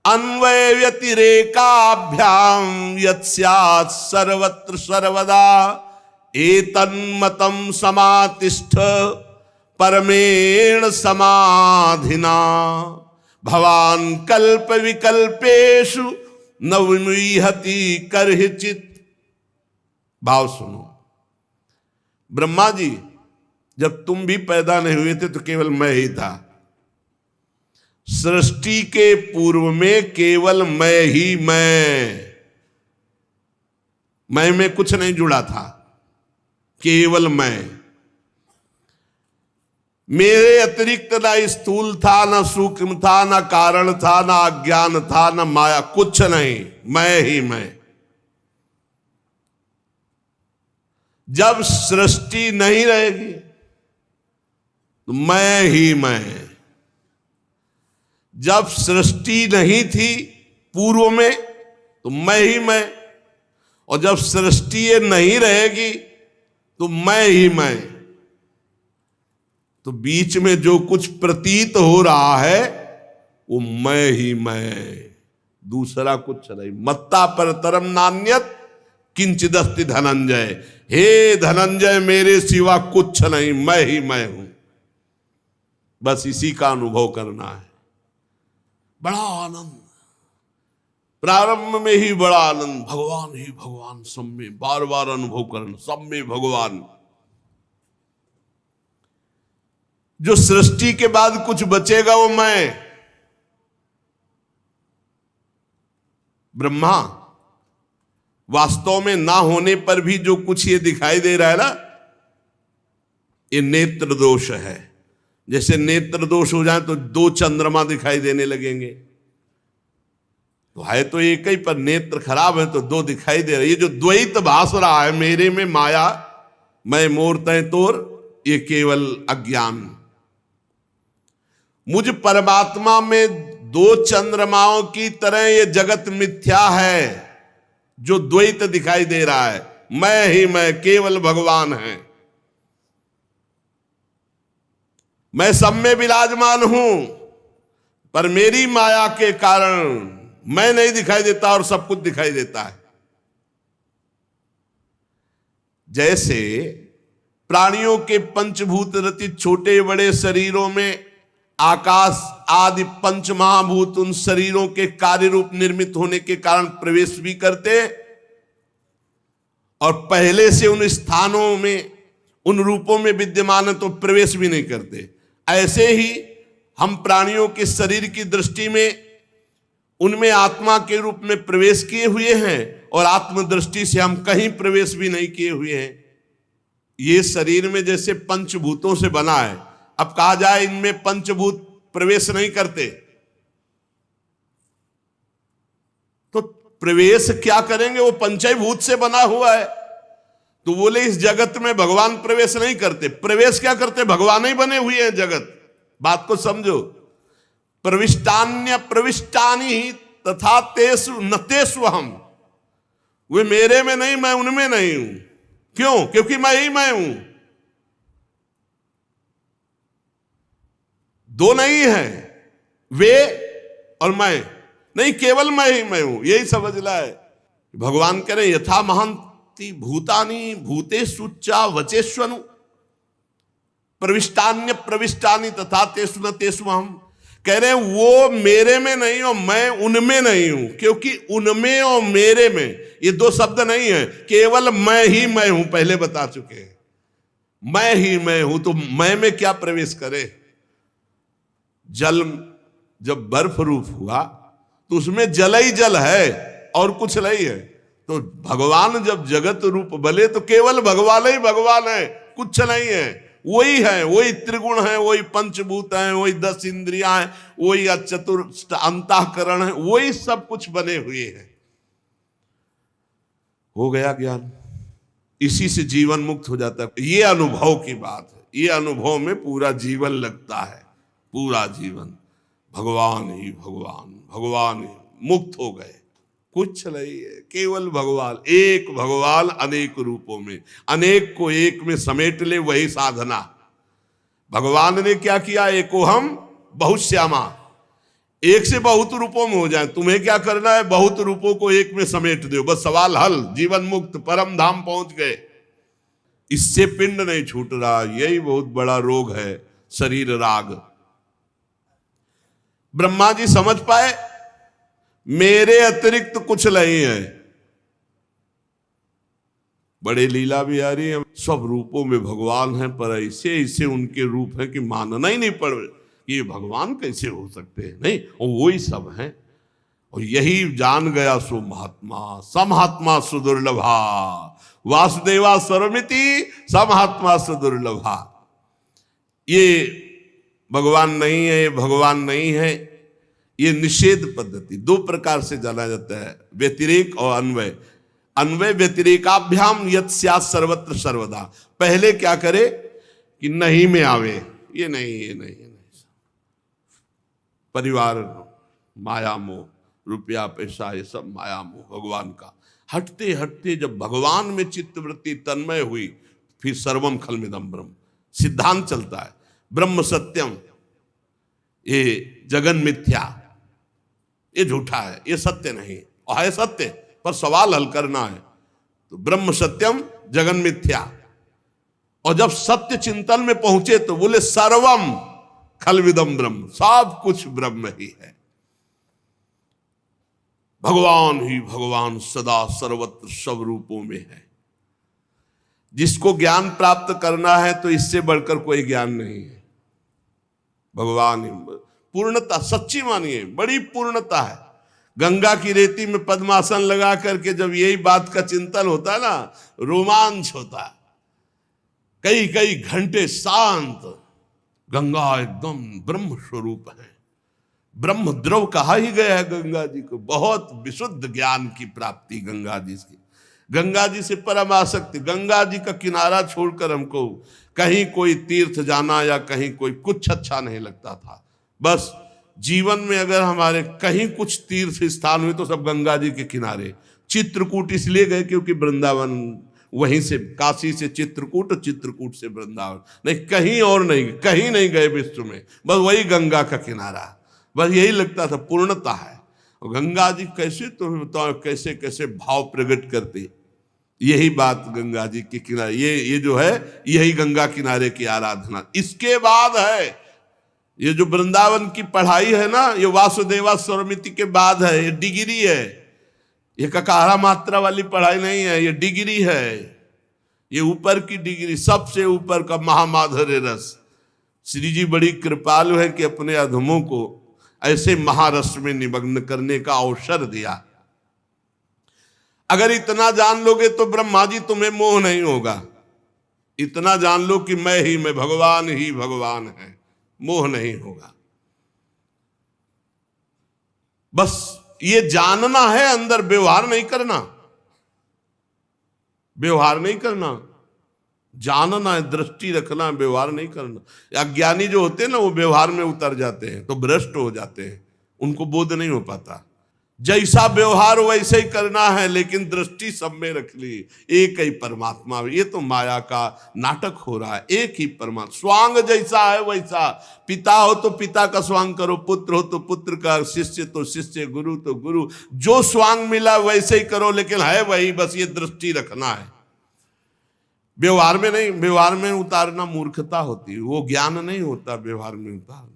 अन्वय व्यतिरेकाभ्याम यत्स्यात् सर्वत्र सर्वदा एतन्मतं समातिष्ठ परमेण समाधिना भवान कल्प विकल्पेषु न विमुह्यति कर्हिचित्। भाव सुनो, ब्रह्मा जी जब तुम भी पैदा नहीं हुए थे तो केवल मैं ही था। सृष्टि के पूर्व में केवल मैं ही मैं में कुछ नहीं जुड़ा था, केवल मैं। मेरे अतिरिक्त ना स्थूल था, ना सूक्ष्म था, ना कारण था, ना अज्ञान था, ना माया, कुछ नहीं, मैं ही मैं। जब सृष्टि नहीं रहेगी तो मैं ही मैं। जब सृष्टि नहीं थी पूर्व में तो मैं ही मैं, और जब सृष्टि ये नहीं रहेगी तो मैं ही मैं। तो बीच में जो कुछ प्रतीत हो रहा है वो मैं ही मैं, दूसरा कुछ नहीं। मत्ता परतरम नान्यत किंचिदस्ति धनंजय। हे धनंजय, मेरे सिवा कुछ नहीं, मैं ही मैं हूं। बस इसी का अनुभव करना है। बड़ा आनंद, प्रारंभ में ही बड़ा आनंद, भगवान ही भगवान, सब में बार बार अनुभव करना, सब में भगवान। जो सृष्टि के बाद कुछ बचेगा वो मैं। ब्रह्मा वास्तव में ना होने पर भी जो कुछ ये दिखाई दे रहा है ना, ये नेत्र दोष है। जैसे नेत्र दोष हो जाए तो दो चंद्रमा दिखाई देने लगेंगे, तो है तो एक ही, पर नेत्र खराब है तो दो दिखाई दे रहे। ये जो द्वैत भास रहा है, मेरे में माया, मैं मोर तय तोर, ये केवल अज्ञान। मुझ परमात्मा में दो चंद्रमाओं की तरह ये जगत मिथ्या है। जो द्वैत दिखाई दे रहा है, मैं ही मैं, केवल भगवान है। मैं सब में विराजमान हूं, पर मेरी माया के कारण मैं नहीं दिखाई देता और सब कुछ दिखाई देता है। जैसे प्राणियों के पंचभूत रचित छोटे बड़े शरीरों में आकाश आदि पंच महाभूत उन शरीरों के कार्य रूप निर्मित होने के कारण प्रवेश भी करते, और पहले से उन स्थानों में उन रूपों में विद्यमान है तो प्रवेश भी नहीं करते। ऐसे ही हम प्राणियों के शरीर की दृष्टि में उनमें आत्मा के रूप में प्रवेश किए हुए हैं, और आत्मदृष्टि से हम कहीं प्रवेश भी नहीं किए हुए हैं। ये शरीर में जैसे पंचभूतों से बना है, अब कहा जाए इनमें पंचभूत प्रवेश नहीं करते, तो प्रवेश क्या करेंगे? वो पंचभूत से बना हुआ है। तो बोले इस जगत में भगवान प्रवेश नहीं करते। प्रवेश क्या करते? भगवान ही बने हुए हैं जगत। बात को समझो। प्रविष्टान्य प्रविष्टानि तथा तेषु न तेषु अहम्। वे मेरे में नहीं, मैं उनमें नहीं हूं। क्यों? क्योंकि मैं ही मैं हूं। दो नहीं है, वे और मैं नहीं, केवल मैं ही मैं हूं। यही समझ ला है। भगवान कह रहे यथा महांति भूतानि भूतेषु च वचेष्वनु प्रविष्टान्य प्रविष्टानि तथा तेषु न तेषु अहम्। कह रहे हैं वो मेरे में नहीं और मैं उनमें नहीं हूं, क्योंकि उनमें और मेरे में ये दो शब्द नहीं है, केवल मैं ही मैं हूं। पहले बता चुके हैं मैं ही मैं हूं। तो मैं में क्या प्रवेश करे? जल जब बर्फ रूप हुआ तो उसमें जल ही जल है और कुछ नहीं है। तो भगवान जब जगत रूप बले तो केवल भगवान ही भगवान है, कुछ नहीं है। वही है, वही त्रिगुण है, वही पंचभूत है, वही 10 इंद्रियां हैं, वही चतुर्थ अंतःकरण है, वही सब कुछ बने हुए हैं। हो गया ज्ञान, इसी से जीवन मुक्त हो जाता है। ये अनुभव की बात है। ये अनुभव में पूरा जीवन लगता है, पूरा जीवन भगवान ही भगवान, भगवान ही। मुक्त हो गए, कुछ नहीं है, केवल भगवान। एक भगवान अनेक रूपों में, अनेक को एक में समेट ले, वही साधना। भगवान ने क्या किया? एको हम बहुत श्यामा, एक से बहुत रूपों में हो जाए। तुम्हें क्या करना है? बहुत रूपों को एक में समेट दो, बस सवाल हल। जीवन मुक्त, परम धाम पहुंच गए। इससे पिंड नहीं छूट रहा। यही बहुत बड़ा रोग है, शरीर राग। ब्रह्मा जी समझ पाए मेरे अतिरिक्त कुछ नहीं है। बड़े लीला बिहारी हैं, सब रूपों में भगवान हैं, पर ऐसे ऐसे उनके रूप हैं कि मानना ही नहीं पड़ कि ये भगवान कैसे हो सकते हैं। नहीं, और वही सब हैं। और यही जान गया सो महात्मा। समहात्मा सुदुर्लभा वासुदेवा सर्वमिति समहात्मा सुदुर्लभा। ये भगवान नहीं है, ये भगवान नहीं है। ये निषेध पद्धति दो प्रकार से जाना जाता है, व्यतिरेक और अन्वय। अन्वय व्यतिरेकाभ्याम यत् स्यात् सर्वत्र सर्वदा। पहले क्या करे कि नहीं में आवे, ये नहीं, ये नहीं, ये नहीं। परिवार माया मोह, रुपया पैसा, ये सब माया मोह भगवान का। हटते हटते जब भगवान में चित्तवृत्ति तन्मय हुई, फिर सर्वम खलमिदं ब्रह्म सिद्धांत चलता है। ब्रह्म सत्यम, ये जगन मिथ्या, ये झूठा है, ये सत्य नहीं। और है सत्य, पर सवाल हल करना है। तो ब्रह्म सत्यम जगन मिथ्या। और जब सत्य चिंतन में पहुंचे तो बोले सर्वम खलविदम ब्रह्म, सब कुछ ब्रह्म ही है। भगवान ही भगवान सदा सर्वत्र सब रूपों में है। जिसको ज्ञान प्राप्त करना है तो इससे बढ़कर कोई ज्ञान नहीं है। भगवान ही पूर्णता, सच्ची मानिए, बड़ी पूर्णता है। गंगा की रेती में पद्मासन लगा करके जब यही बात का चिंतन होता है ना, रोमांच होता है। कई कई घंटे शांत। गंगा एकदम ब्रह्म स्वरूप है। ब्रह्म द्रव कहा ही गया है गंगा जी को। बहुत विशुद्ध ज्ञान की प्राप्ति गंगा जी की। गंगा जी से परम आसक्ति। गंगा जी का किनारा छोड़कर हमको कहीं कोई तीर्थ जाना या कहीं कोई कुछ अच्छा नहीं लगता था। बस जीवन में अगर हमारे कहीं कुछ तीर्थ स्थान हुए तो सब गंगा जी के किनारे। चित्रकूट इसलिए गए क्योंकि वृंदावन वहीं से, काशी से चित्रकूट और चित्रकूट से वृंदावन, नहीं कहीं और नहीं, कहीं नहीं गए विश्व में, बस वही गंगा का किनारा। बस यही लगता था पूर्णता है। और गंगा जी कैसे, तुम्हें बताओ कैसे कैसे भाव प्रकट करते। यही बात गंगा जी के किनारे, ये जो है यही गंगा किनारे की आराधना। इसके बाद है ये जो वृंदावन की पढ़ाई है ना, ये वासुदेवा स्वरमिति के बाद है। ये डिग्री है, ये ककारा मात्रा वाली पढ़ाई नहीं है, ये डिग्री है। ये ऊपर की डिग्री, सबसे ऊपर का महामाधुर्य रस। श्री जी बड़ी कृपालु है कि अपने अधमों को ऐसे महारस में निमग्न करने का अवसर दिया। अगर इतना जान लोगे तो ब्रह्मा जी तुम्हें मोह नहीं होगा। इतना जान लो कि मैं ही मैं, भगवान ही भगवान है, मोह नहीं होगा। बस ये जानना है, अंदर व्यवहार नहीं करना, व्यवहार नहीं करना, जानना है, दृष्टि रखना, व्यवहार नहीं करना। अज्ञानी जो होते हैं ना, वो व्यवहार में उतर जाते हैं तो भ्रष्ट हो जाते हैं, उनको बोध नहीं हो पाता। जैसा व्यवहार वैसे ही करना है, लेकिन दृष्टि सब में रख ली, एक ही परमात्मा। ये तो माया का नाटक हो रहा है, एक ही परमात्मा। स्वांग जैसा है वैसा, पिता हो तो पिता का स्वांग करो, पुत्र हो तो पुत्र का, शिष्य तो शिष्य, गुरु तो गुरु, जो स्वांग मिला वैसे ही करो, लेकिन है वही, बस ये दृष्टि रखना है। व्यवहार में नहीं, व्यवहार में उतारना मूर्खता होती है, वो ज्ञान नहीं होता व्यवहार में उतारना।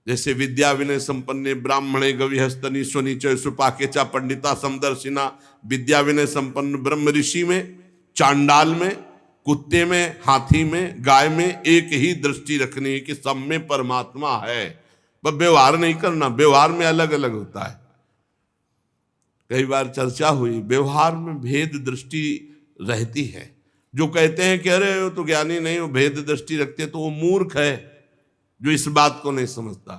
जैसे विद्या विनय संपन्ने ब्राह्मणे गविहस्तनी स्वनिचय सुपाकेचा पंडिता समदर्शिना, विद्या विनय संपन्न ब्रह्म ऋषि में, चांडाल में, कुत्ते में, हाथी में, गाय में एक ही दृष्टि रखनी है कि सब में परमात्मा है, बस व्यवहार नहीं करना। व्यवहार में अलग अलग होता है। कई बार चर्चा हुई, व्यवहार में भेद दृष्टि रहती है। जो कहते हैं कि अरे वो तो ज्ञानी नहीं, वो भेद दृष्टि रखते, तो वो मूर्ख है जो इस बात को नहीं समझता।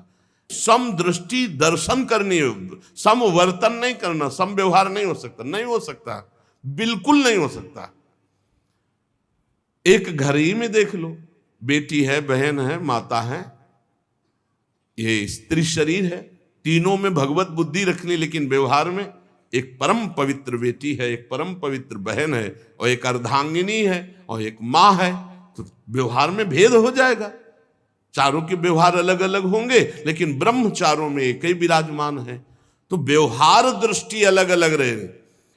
सम दृष्टि दर्शन करनी है, सम वर्तन नहीं करना। सम व्यवहार नहीं हो सकता, नहीं हो सकता, बिल्कुल नहीं हो सकता। एक घर ही में देख लो, बेटी है, बहन है, माता है, ये स्त्री शरीर है, तीनों में भगवत बुद्धि रखनी, लेकिन व्यवहार में एक परम पवित्र बेटी है, एक परम पवित्र बहन है, और एक अर्धांगिनी है, और एक माँ है, तो व्यवहार में भेद हो जाएगा। चारों के व्यवहार अलग अलग होंगे, लेकिन ब्रह्म चारों में एक ही विराजमान है, तो व्यवहार दृष्टि अलग अलग रहे।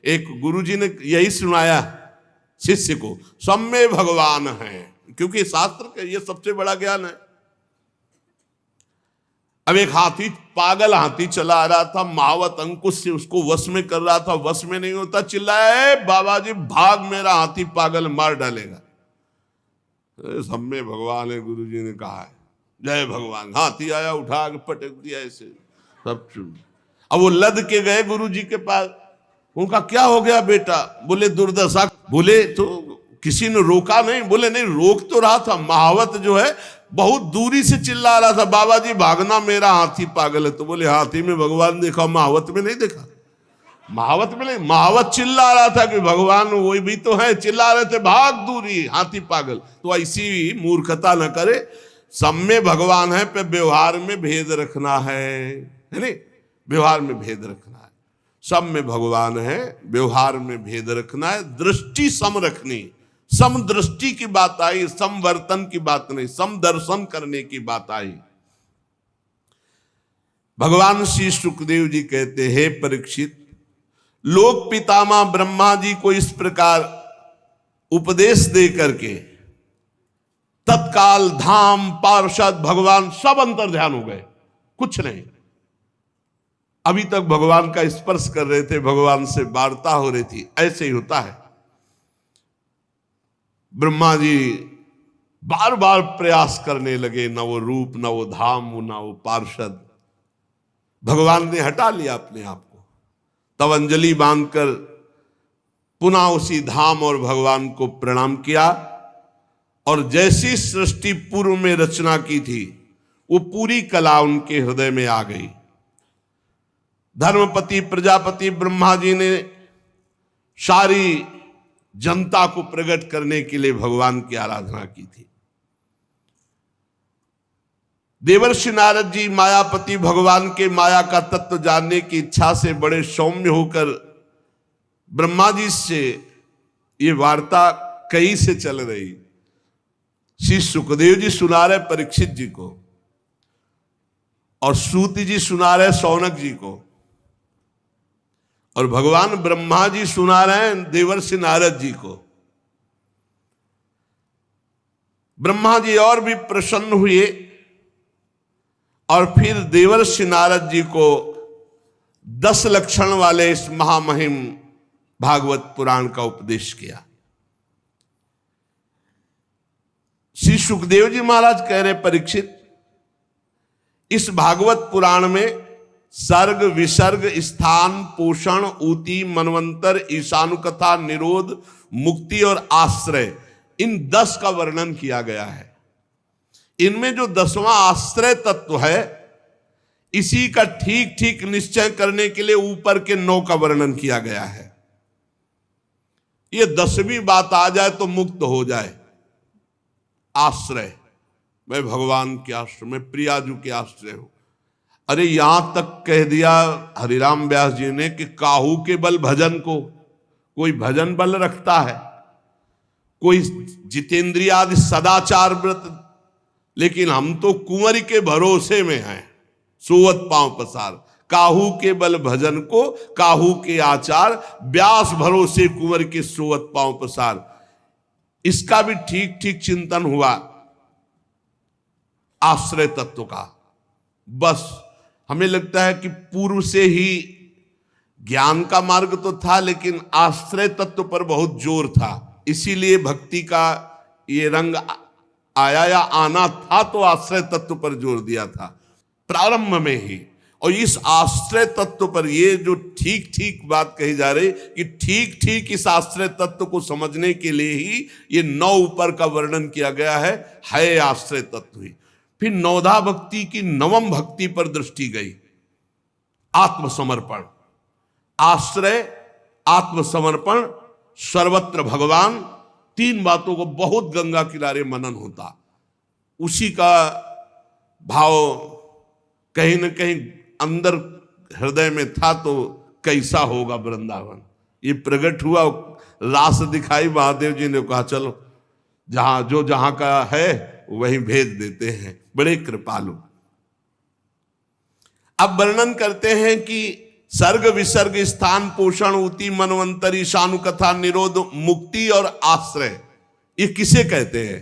एक गुरुजी ने यही सुनाया शिष्य को, सब में भगवान है, क्योंकि शास्त्र का ये सबसे बड़ा ज्ञान है। अब एक हाथी, पागल हाथी चला आ रहा था, महावत अंकुश से उसको वश में कर रहा था, वश में नहीं होता, चिल्लाया, बाबा जी भाग, मेरा हाथी पागल मार डालेगा। सब में भगवान है, गुरुजी ने कहा है, जय भगवान। हाथी आया, उठा के पटक दिया ऐसे, सब चुप। अब वो लद के गए गुरुजी के पास, उनका क्या हो गया बेटा? बोले दुर्दशा। बोले तो किसी ने रोका नहीं? बोले नहीं, रोक तो रहा था, महावत जो है बहुत दूरी से चिल्ला रहा था, बाबा जी भागना, मेरा हाथी पागल है। तो बोले हाथी में भगवान देखा, महावत में नहीं देखा? महावत में नहीं, महावत चिल्ला रहा था कि भगवान वही भी तो है, चिल्ला रहे थे भाग दूरी, हाथी पागल। तो ऐसी मूर्खता न करे, सब में भगवान है, पे व्यवहार में भेद रखना है नहीं? व्यवहार में भेद रखना है। सब में भगवान है, व्यवहार में भेद रखना है, दृष्टि सम रखनी। सम दृष्टि की बात आई, सम वर्तन की बात नहीं, सम दर्शन करने की बात आई। भगवान श्री सुखदेव जी कहते हैं, परीक्षित, लोक पितामह ब्रह्मा जी को इस प्रकार उपदेश दे करके तत्काल धाम, पार्षद, भगवान सब अंतर ध्यान हो गए, कुछ नहीं। अभी तक भगवान का स्पर्श कर रहे थे, भगवान से वार्ता हो रही थी। ऐसे ही होता है। ब्रह्मा जी बार बार प्रयास करने लगे, ना वो रूप, ना वो धाम, ना वो पार्षद। भगवान ने हटा लिया अपने आप को। तब अंजलि बांधकर पुनः उसी धाम और भगवान को प्रणाम किया, और जैसी सृष्टि पूर्व में रचना की थी, वो पूरी कला उनके हृदय में आ गई। धर्मपति प्रजापति ब्रह्मा जी ने सारी जनता को प्रकट करने के लिए भगवान की आराधना की थी। देवर्षि नारद जी मायापति भगवान के माया का तत्व जानने की इच्छा से बड़े सौम्य होकर ब्रह्मा जी से ये वार्ता कई से चल रही। श्री सुखदेव जी सुना रहे परीक्षित जी को, और सूत जी सुना रहे शौनक जी को, और भगवान ब्रह्मा जी सुना रहे हैं देवर्षि नारद जी को। ब्रह्मा जी और भी प्रसन्न हुए, और फिर देवर्षि नारद जी को 10 लक्षण वाले इस महामहिम भागवत पुराण का उपदेश किया। श्री सुखदेव जी महाराज कह रहे, परीक्षित, इस भागवत पुराण में सर्ग, विसर्ग, स्थान, पोषण, ऊति, मनवंतर, ईशानुकथा, निरोध, मुक्ति और आश्रय, इन 10 का वर्णन किया गया है। इनमें जो 10वां आश्रय तत्व है, इसी का ठीक ठीक निश्चय करने के लिए ऊपर के 9 का वर्णन किया गया है। ये 10वीं बात आ जाए तो मुक्त हो जाए। आश्रय, मैं भगवान के आश्रय में, प्रियाजू के आश्रय हूं। अरे यहां तक कह दिया हरिराम व्यास जी ने कि काहू के बल भजन को, कोई भजन बल रखता है, कोई जितेंद्रिय आदि सदाचार व्रत, लेकिन हम तो कुंवर के भरोसे में हैं, सोवत पांव पसार। काहू के बल भजन को, काहू के आचार, व्यास भरोसे कुंवर के सोवत पांव पसार। इसका भी ठीक ठीक चिंतन हुआ आश्रय तत्व का। बस हमें लगता है कि पूर्व से ही ज्ञान का मार्ग तो था, लेकिन आश्रय तत्व पर बहुत जोर था, इसीलिए भक्ति का ये रंग आया या आना था तो आश्रय तत्व पर जोर दिया था प्रारंभ में ही। और इस आश्रय तत्व पर ये जो ठीक ठीक बात कही जा रही कि ठीक ठीक इस आश्रय तत्व को समझने के लिए ही ये 9 ऊपर का वर्णन किया गया है आश्रय तत्व ही। फिर नवधा भक्ति की 9वीं भक्ति पर दृष्टि गई, आत्मसमर्पण। आश्रय, आत्मसमर्पण, सर्वत्र भगवान, 3 बातों को बहुत गंगा किनारे मनन होता। उसी का भाव कहीं न कहीं अंदर हृदय में था, तो कैसा होगा वृंदावन, ये प्रकट हुआ, रास दिखाई। महादेव जी ने कहा चलो जहां का है वहीं भेज देते हैं, बड़े कृपालु। अब वर्णन करते हैं कि सर्ग विसर्ग स्थान पोषण ऊती मनवंतरी शानु कथा निरोध मुक्ति और आश्रय, ये किसे कहते हैं?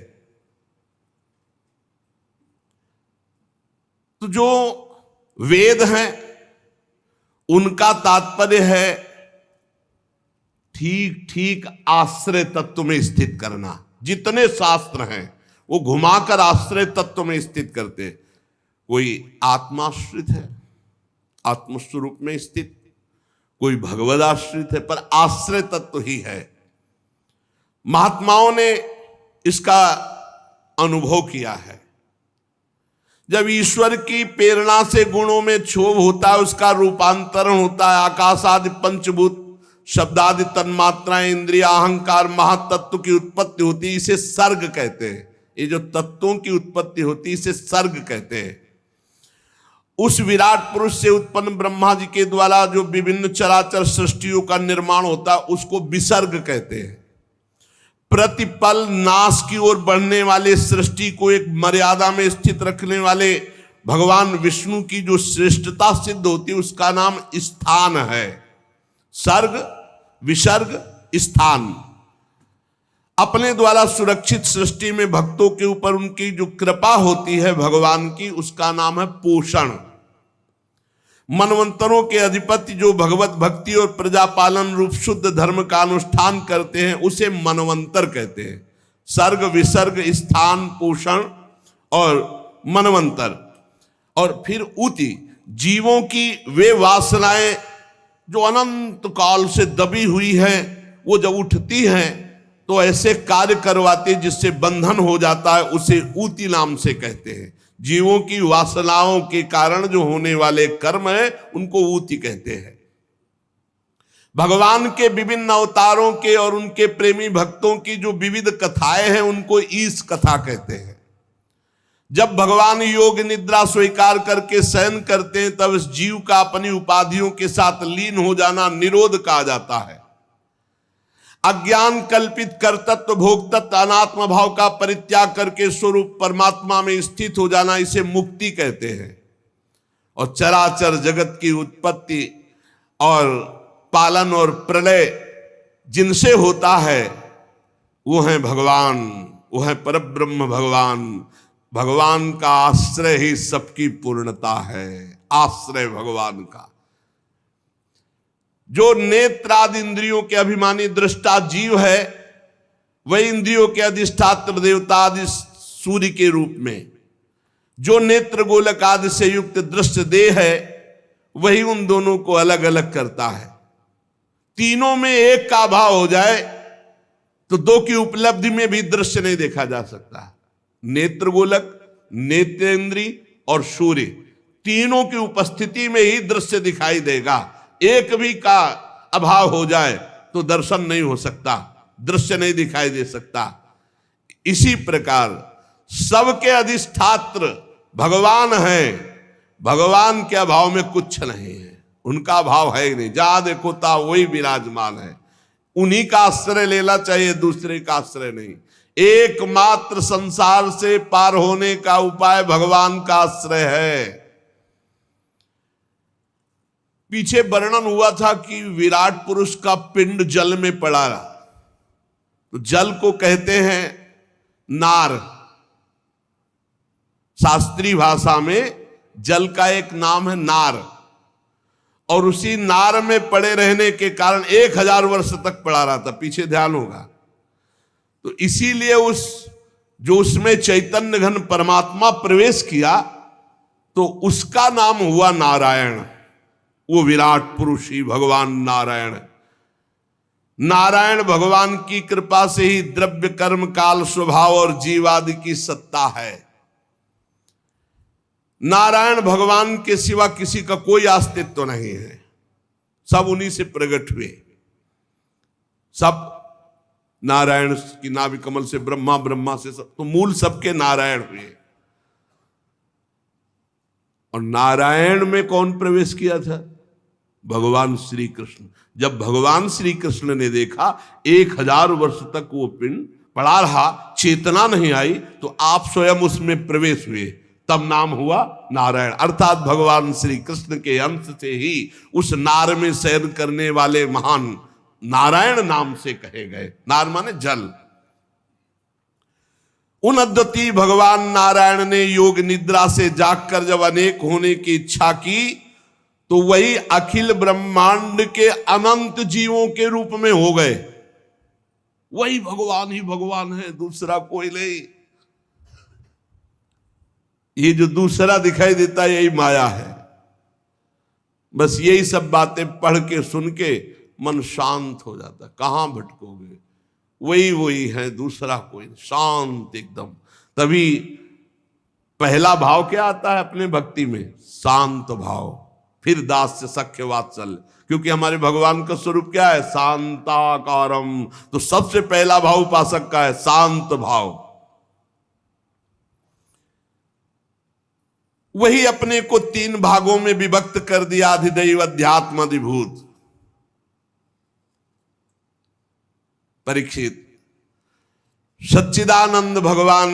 तो जो वेद हैं उनका तात्पर्य है ठीक ठीक आश्रय तत्व में स्थित करना। जितने शास्त्र हैं वो घुमाकर आश्रय तत्व में स्थित करते हैं। कोई आत्माश्रित है, आत्मस्वरूप में स्थित, कोई भगवद आश्रित है, पर आश्रय तत्व ही है। महात्माओं ने इसका अनुभव किया है। जब ईश्वर की प्रेरणा से गुणों में क्षोभ होता है, उसका रूपांतरण होता है, आकाश आदि पंचभूत, शब्दादि तन्मात्राएं, इंद्रिया, अहंकार, महातत्व की उत्पत्ति होती है, इसे सर्ग कहते हैं। ये जो तत्वों की उत्पत्ति होती है इसे सर्ग कहते हैं। उस विराट पुरुष से उत्पन्न ब्रह्मा जी के द्वारा जो विभिन्न चराचर सृष्टियों का निर्माण होता है उसको विसर्ग कहते हैं। प्रतिपल नाश की ओर बढ़ने वाले सृष्टि को एक मर्यादा में स्थित रखने वाले भगवान विष्णु की जो श्रेष्ठता सिद्ध होती है उसका नाम स्थान है। सर्ग, विसर्ग, स्थान। अपने द्वारा सुरक्षित सृष्टि में भक्तों के ऊपर उनकी जो कृपा होती है भगवान की, उसका नाम है पोषण। मनवंतरों के अधिपति जो भगवत भक्ति और प्रजापालन रूप शुद्ध धर्म का अनुष्ठान करते हैं उसे मनवंतर कहते हैं। सर्ग, विसर्ग, स्थान, पोषण और मनवंतर। और फिर ऊति, जीवों की वे वासनाएं जो अनंत काल से दबी हुई है, वो जब उठती हैं तो ऐसे कार्य करवाते जिससे बंधन हो जाता है, उसे ऊति नाम से कहते हैं। जीवों की वासनाओं के कारण जो होने वाले कर्म है उनको ऊति कहते हैं। भगवान के विभिन्न अवतारों के और उनके प्रेमी भक्तों की जो विविध कथाएं हैं उनको ईश कथा कहते हैं। जब भगवान योग निद्रा स्वीकार करके शयन करते हैं तब इस जीव का अपनी उपाधियों के साथ लीन हो जाना निरोध कहा जाता है। अज्ञान कल्पित कर्तृत्व भोक्तत्व अनात्म भाव का परित्याग करके स्वरूप परमात्मा में स्थित हो जाना, इसे मुक्ति कहते हैं। और चराचर जगत की उत्पत्ति और पालन और प्रलय जिनसे होता है वो है भगवान, वो है परब्रह्म भगवान। भगवान का आश्रय ही सबकी पूर्णता है, आश्रय भगवान का। जो नेत्रादि इंद्रियों के अभिमानी दृष्टा जीव है वही इंद्रियों के अधिष्ठात्र देवता आदि सूर्य के रूप में, जो नेत्र गोलक आदि से युक्त दृश्य देह है वही उन दोनों को अलग अलग करता है। तीनों में एक का भाव हो जाए तो दो की उपलब्धि में भी दृश्य नहीं देखा जा सकता। नेत्र गोलक, नेत्रेंद्री और सूर्य, तीनों की उपस्थिति में ही दृश्य दिखाई देगा। एक भी का अभाव हो जाए तो दर्शन नहीं हो सकता, दृश्य नहीं दिखाई दे सकता। इसी प्रकार सबके अधिष्ठात्र भगवान हैं, भगवान के अभाव में कुछ नहीं है, उनका अभाव है ही नहीं। जहां देखो ता वही विराजमान है, उन्हीं का आश्रय लेना चाहिए, दूसरे का आश्रय नहीं। एकमात्र संसार से पार होने का उपाय भगवान का आश्रय है। पीछे वर्णन हुआ था कि विराट पुरुष का पिंड जल में पड़ा, तो जल को कहते हैं नार। शास्त्रीय भाषा में जल का एक नाम है नार, और उसी नार में पड़े रहने के कारण 1000 वर्ष तक पड़ा रहा था, पीछे ध्यान होगा। तो इसीलिए उसमें चैतन्य घन परमात्मा प्रवेश किया, तो उसका नाम हुआ नारायण। वो विराट पुरुष ही भगवान नारायण। नारायण भगवान की कृपा से ही द्रव्य कर्म काल स्वभाव और जीवादि की सत्ता है। नारायण भगवान के सिवा किसी का कोई अस्तित्व नहीं है, सब उन्हीं से प्रकट हुए। सब नारायण की नाभि कमल से ब्रह्मा, ब्रह्मा से सब, तो मूल सबके नारायण हुए। और नारायण में कौन प्रवेश किया था? भगवान श्री कृष्ण। जब भगवान श्री कृष्ण ने देखा 1000 वर्ष तक वो पिंड पड़ा रहा, चेतना नहीं आई, तो आप स्वयं उसमें प्रवेश हुए, तब नाम हुआ नारायण। अर्थात भगवान श्री कृष्ण के अंश से ही उस नार में शयन करने वाले महान नारायण नाम से कहे गए। नार माने जल। उन अद्वितीय भगवान नारायण ने योग निद्रा से जागकर जब अनेक होने की इच्छा की, तो वही अखिल ब्रह्मांड के अनंत जीवों के रूप में हो गए। वही भगवान ही भगवान है, दूसरा कोई नहीं। ये जो दूसरा दिखाई देता है यही माया है। बस यही सब बातें पढ़ के सुन के मन शांत हो जाता। कहां भटकोगे, वही है, दूसरा कोई नहीं, शांत एकदम। तभी पहला भाव क्या आता है अपने भक्ति में? शांत भाव। फिर दास्य सख्य वात्सल्य, क्योंकि हमारे भगवान का स्वरूप क्या है? शांताकारम। तो सबसे पहला भाव उपासक का है शांत भाव। वही अपने को 3 भागों में विभक्त कर दिया, अधिदैव अध्यात्म अधिभूत। परीक्षित, सच्चिदानंद भगवान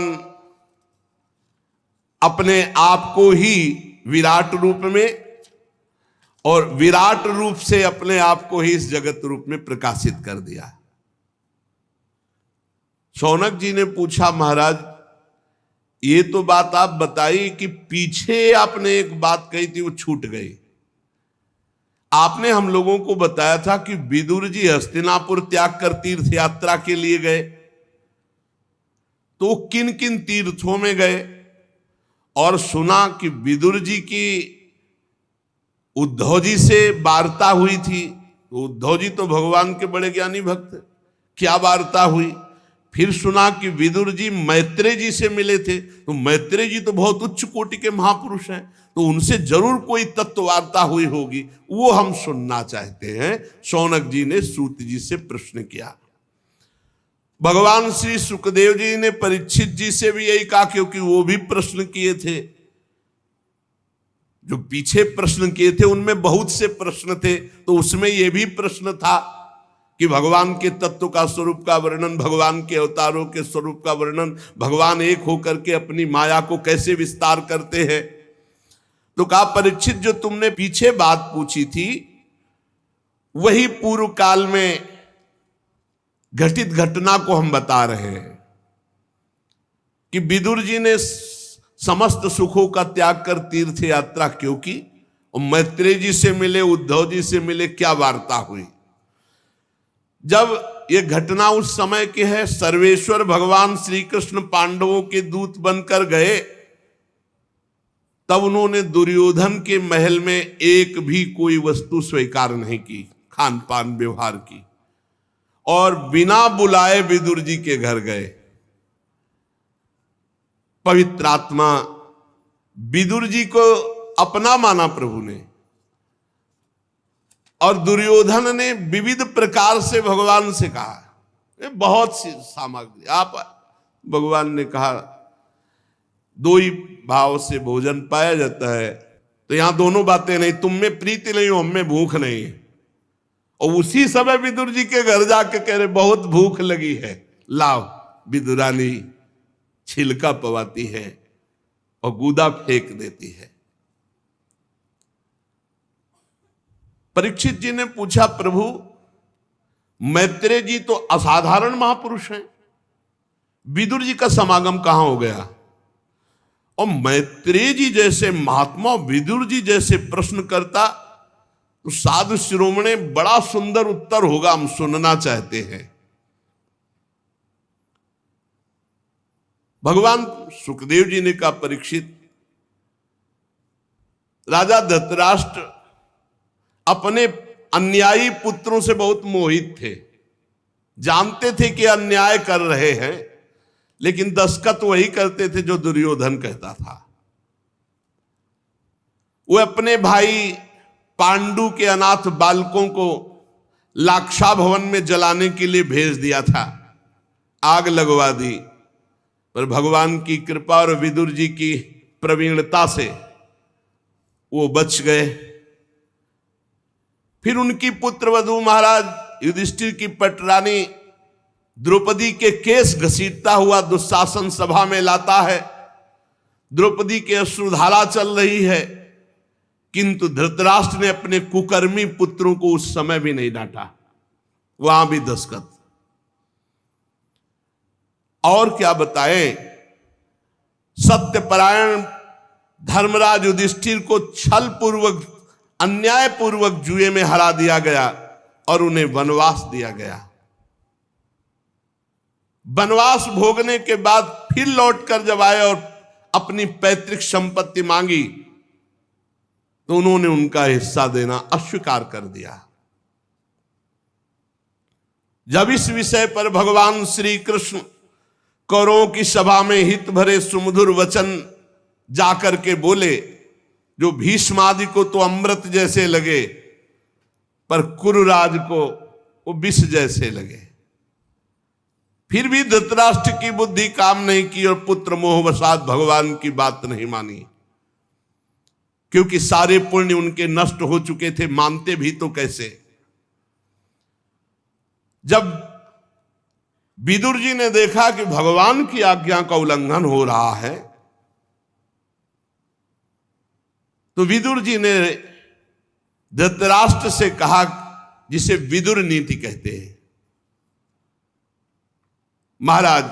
अपने आप को ही विराट रूप में और विराट रूप से अपने आप को ही इस जगत रूप में प्रकाशित कर दिया। शौनक जी ने पूछा, महाराज ये तो बात आप बताई कि पीछे आपने एक बात कही थी, वो छूट गई। आपने हम लोगों को बताया था कि विदुर जी हस्तिनापुर त्याग कर तीर्थ यात्रा के लिए गए, तो किन किन तीर्थों में गए? और सुना कि विदुर जी की उद्धव जी से वार्ता हुई थी। तो उद्धव जी तो भगवान के बड़े ज्ञानी भक्त, क्या वार्ता हुई? फिर सुना कि विदुर जी मैत्रेय जी से मिले थे, तो मैत्रेय जी तो बहुत उच्च कोटि के महापुरुष हैं, तो उनसे जरूर कोई तत्व वार्ता हुई होगी, वो हम सुनना चाहते हैं। शौनक जी ने सूत जी से प्रश्न किया। भगवान श्री सुखदेव जी ने परीक्षित जी से भी यही कहा, क्योंकि वो भी प्रश्न किए थे। जो पीछे प्रश्न किए थे उनमें बहुत से प्रश्न थे, तो उसमें यह भी प्रश्न था कि भगवान के तत्व का स्वरूप का वर्णन, भगवान के अवतारों के स्वरूप का वर्णन, भगवान एक होकर के अपनी माया को कैसे विस्तार करते हैं। तो कहा, परीक्षित जो तुमने पीछे बात पूछी थी वही पूर्व काल में घटित घटना को हम बता रहे हैं कि विदुर जी ने समस्त सुखों का त्याग कर तीर्थ यात्रा क्यों की, और मैत्रेय जी से मिले, उद्धव जी से मिले, क्या वार्ता हुई। जब ये घटना उस समय की है, सर्वेश्वर भगवान श्री कृष्ण पांडवों के दूत बनकर गए, तब उन्होंने दुर्योधन के महल में एक भी कोई वस्तु स्वीकार नहीं की, खान पान व्यवहार की, और बिना बुलाए विदुर जी के घर गए। पवित्र आत्मा विदुर जी को अपना माना प्रभु ने, और दुर्योधन ने विविध प्रकार से भगवान से कहा, बहुत सी सामग्री आप, भगवान ने कहा दो ही भाव से भोजन पाया जाता है, तो यहां दोनों बातें नहीं, तुम में प्रीति नहीं, हम में भूख नहीं। और उसी समय विदुर जी के घर जाके कह रहे बहुत भूख लगी है, लाओ। विदुरानी छिलका पवाती है और गूदा फेंक देती है। परीक्षित जी ने पूछा, प्रभु मैत्रेय जी तो असाधारण महापुरुष हैं, विदुर जी का समागम कहां हो गया? और मैत्रेय जी जैसे महात्मा विदुर जी जैसे प्रश्न करता तो साधु शिरोमणि बड़ा सुंदर उत्तर होगा, हम सुनना चाहते हैं। भगवान सुखदेव जी ने कहा, परीक्षित, राजा धृतराष्ट्र अपने अन्यायी पुत्रों से बहुत मोहित थे, जानते थे कि अन्याय कर रहे हैं, लेकिन दस्खत वही करते थे जो दुर्योधन कहता था। वो अपने भाई पांडु के अनाथ बालकों को लाक्षा भवन में जलाने के लिए भेज दिया था, आग लगवा दी, पर भगवान की कृपा और विदुर जी की प्रवीणता से वो बच गए। फिर उनकी पुत्रवधू महाराज युधिष्ठिर की पटरानी द्रौपदी के केस घसीटता हुआ दुशासन सभा में लाता है। द्रौपदी के अश्रुधारा चल रही है, किंतु धृतराष्ट्र ने अपने कुकर्मी पुत्रों को उस समय भी नहीं डांटा, वहां भी दस्खत। और क्या बताएं, सत्यपरायण धर्मराज युधिष्ठिर को छल पूर्वक अन्याय पूर्वक जुए में हरा दिया गया और उन्हें वनवास दिया गया। वनवास भोगने के बाद फिर लौटकर जब आए और अपनी पैतृक संपत्ति मांगी तो उन्होंने उनका हिस्सा देना अस्वीकार कर दिया। जब इस विषय पर भगवान श्री कृष्ण कौरवों की सभा में हित भरे सुमधुर वचन जाकर के बोले, जो भीष्म आदि को तो अमृत जैसे लगे, पर कुरुराज को वो विष जैसे लगे। फिर भी धृतराष्ट्र की बुद्धि काम नहीं की और पुत्र मोहवशात भगवान की बात नहीं मानी, क्योंकि सारे पुण्य उनके नष्ट हो चुके थे, मानते भी तो कैसे। जब विदुर जी ने देखा कि भगवान की आज्ञा का उल्लंघन हो रहा है, तो विदुर जी ने धृतराष्ट्र से कहा, जिसे विदुर नीति कहते हैं, महाराज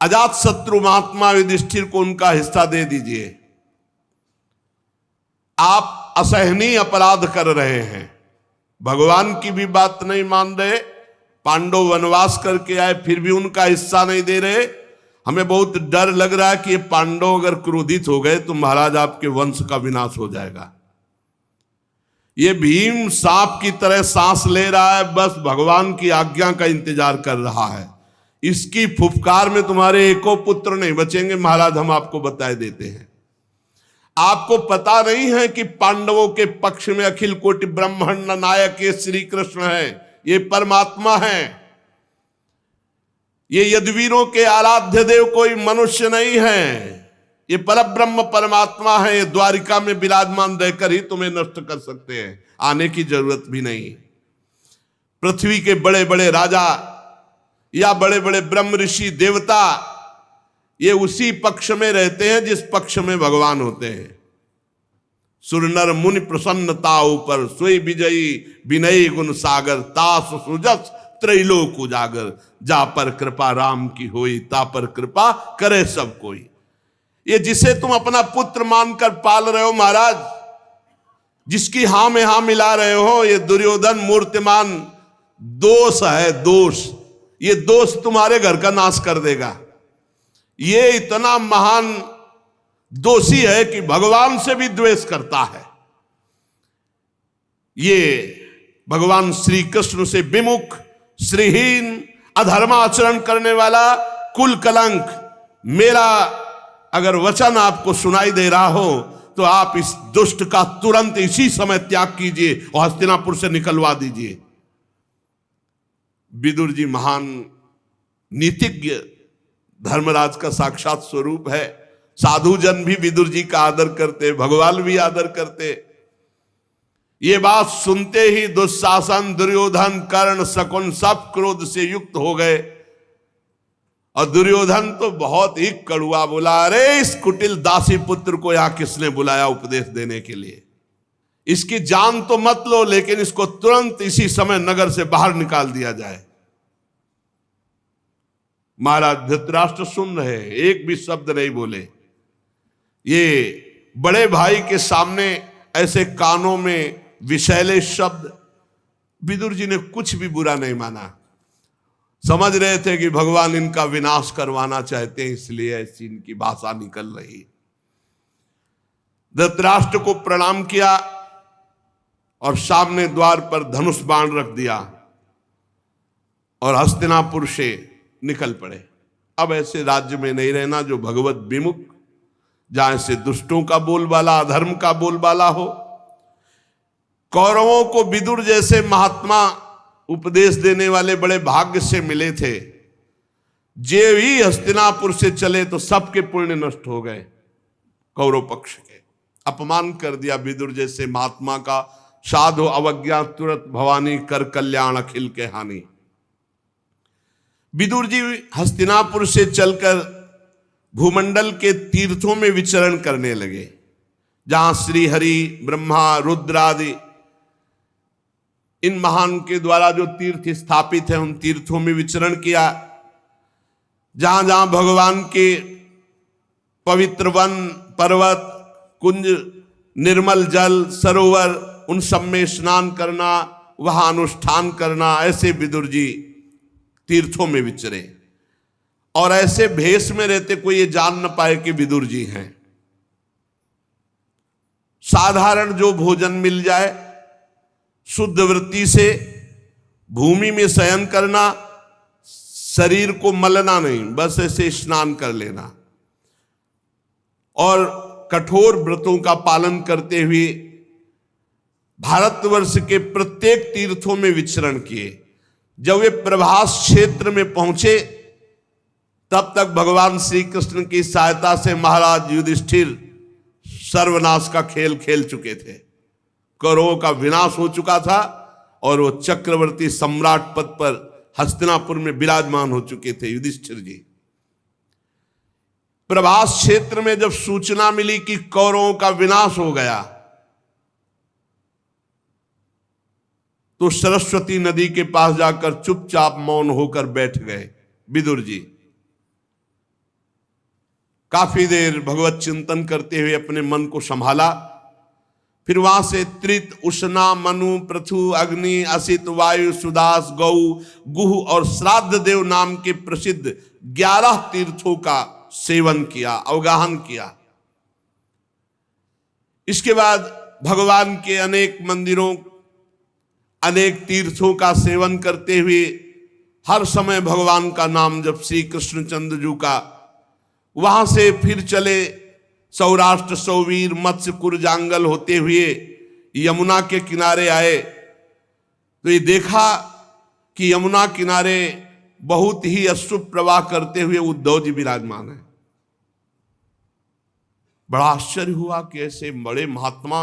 अजात शत्रु महात्मा युधिष्ठिर को उनका हिस्सा दे दीजिए। आप असहनीय अपराध कर रहे हैं, भगवान की भी बात नहीं मान रहे, पांडव वनवास करके आए फिर भी उनका हिस्सा नहीं दे रहे। हमें बहुत डर लग रहा है कि ये पांडव अगर क्रोधित हो गए तो महाराज आपके वंश का विनाश हो जाएगा। ये भीम सांप की तरह सांस ले रहा है, बस भगवान की आज्ञा का इंतजार कर रहा है। इसकी फुफकार में तुम्हारे एको पुत्र नहीं बचेंगे महाराज, हम आपको बताए देते हैं। आपको पता नहीं है कि पांडवों के पक्ष में अखिल कोटि ब्रह्मांड नायक ये श्री कृष्ण है, ये परमात्मा है। ये यदुवीरों के आराध्य देव कोई मनुष्य नहीं है, ये परब्रह्म परमात्मा है। ये द्वारिका में विराजमान रहकर ही तुम्हें नष्ट कर सकते हैं, आने की जरूरत भी नहीं। पृथ्वी के बड़े बड़े राजा या बड़े बड़े ब्रह्म ऋषि देवता ये उसी पक्ष में रहते हैं जिस पक्ष में भगवान होते हैं। सुर नर मुनि प्रसन्नता ऊपर सोई विजयी विनयी गुण सागर तास सुजस त्रैलोक उजागर। जा पर कृपा राम की होई ता पर कृपा करे सब कोई। ये जिसे तुम अपना पुत्र मानकर पाल रहे हो महाराज, जिसकी हां में हां मिला रहे हो, ये दुर्योधन मूर्तिमान दोष है, दोष। ये दोष तुम्हारे घर का नाश कर देगा। ये इतना महान दोषी है कि भगवान से भी द्वेष करता है। ये भगवान श्री कृष्ण से विमुख श्रीहीन, अधर्माचरण करने वाला, कुल कलंक, मेरा अगर वचन आपको सुनाई दे रहा हो तो आप इस दुष्ट का तुरंत इसी समय त्याग कीजिए और हस्तिनापुर से निकलवा दीजिए। विदुर जी महान नीतिज्ञ, धर्मराज का साक्षात स्वरूप है। साधु जन भी विदुर जी का आदर करते, भगवान भी आदर करते। ये बात सुनते ही दुशासन, दुर्योधन, कर्ण, शकुन सब क्रोध से युक्त हो गए। और दुर्योधन तो बहुत ही कड़ुआ बोला, अरे इस कुटिल दासी पुत्र को यहां किसने बुलाया उपदेश देने के लिए? इसकी जान तो मत लो, लेकिन इसको तुरंत इसी समय नगर से बाहर निकाल दिया जाए। महाराज धृतराष्ट्र सुन रहे, एक भी शब्द नहीं बोले। ये बड़े भाई के सामने ऐसे कानों में विषैले शब्द, विदुर जी ने कुछ भी बुरा नहीं माना। समझ रहे थे कि भगवान इनका विनाश करवाना चाहते हैं, इसलिए ऐसी इनकी भाषा निकल रही। धृतराष्ट्र को प्रणाम किया और सामने द्वार पर धनुष बाण रख दिया और हस्तिनापुर से निकल पड़े। अब ऐसे राज्य में नहीं रहना जो भगवत विमुख, जहां से दुष्टों का बोलबाला, अधर्म का बोलबाला हो। कौरवों को विदुर जैसे महात्मा उपदेश देने वाले बड़े भाग्य से मिले थे। जे ही हस्तिनापुर से चले तो सबके पुण्य नष्ट हो गए। कौरव पक्ष के अपमान कर दिया विदुर जैसे महात्मा का। साधु अवज्ञा तुरंत भवानी, कर कल्याण अखिल के हानि। विदुर जी हस्तिनापुर से चलकर भूमंडल के तीर्थों में विचरण करने लगे, जहां श्री हरि, ब्रह्मा, रुद्र आदि इन महान के द्वारा जो तीर्थ स्थापित हैं, उन तीर्थों में विचरण किया। जहां जहां भगवान के पवित्र वन, पर्वत, कुंज, निर्मल जल, सरोवर, उन सब में स्नान करना, वहां अनुष्ठान करना, ऐसे विदुर जी तीर्थों में विचरे। और ऐसे भेष में रहते कोई ये जान न पाए कि विदुर जी हैं। साधारण जो भोजन मिल जाए, शुद्ध वृत्ति से भूमि में शयन करना, शरीर को मलना नहीं, बस ऐसे स्नान कर लेना। और कठोर व्रतों का पालन करते हुए भारतवर्ष के प्रत्येक तीर्थों में विचरण किए। जब वे प्रभास क्षेत्र में पहुंचे तब तक भगवान श्री कृष्ण की सहायता से महाराज युधिष्ठिर सर्वनाश का खेल खेल चुके थे। कौरवों का विनाश हो चुका था और वो चक्रवर्ती सम्राट पद पर हस्तिनापुर में विराजमान हो चुके थे युधिष्ठिर जी। प्रभास क्षेत्र में जब सूचना मिली कि कौरवों का विनाश हो गया तो सरस्वती नदी के पास जाकर चुपचाप मौन होकर बैठ गए विदुर जी। काफी देर भगवत चिंतन करते हुए अपने मन को संभाला। फिर वहां से त्रित, उष्णा, मनु, पृथु, अग्नि, असित, वायु, सुदास, गौ, गुह और श्राद्ध देव नाम के प्रसिद्ध 11 तीर्थों का सेवन किया, अवगाहन किया। इसके बाद भगवान के अनेक मंदिरों, अनेक तीर्थों का सेवन करते हुए हर समय भगवान का नाम जब श्री कृष्णचंद्र जी का। वहां से फिर चले सौराष्ट्र, सौवीर, मत्स्य, कुरजांगल होते हुए यमुना के किनारे आए तो ये देखा कि यमुना किनारे बहुत ही अशुभ प्रवाह करते हुए उद्धव जी विराजमान है। बड़ा आश्चर्य हुआ कि ऐसे बड़े महात्मा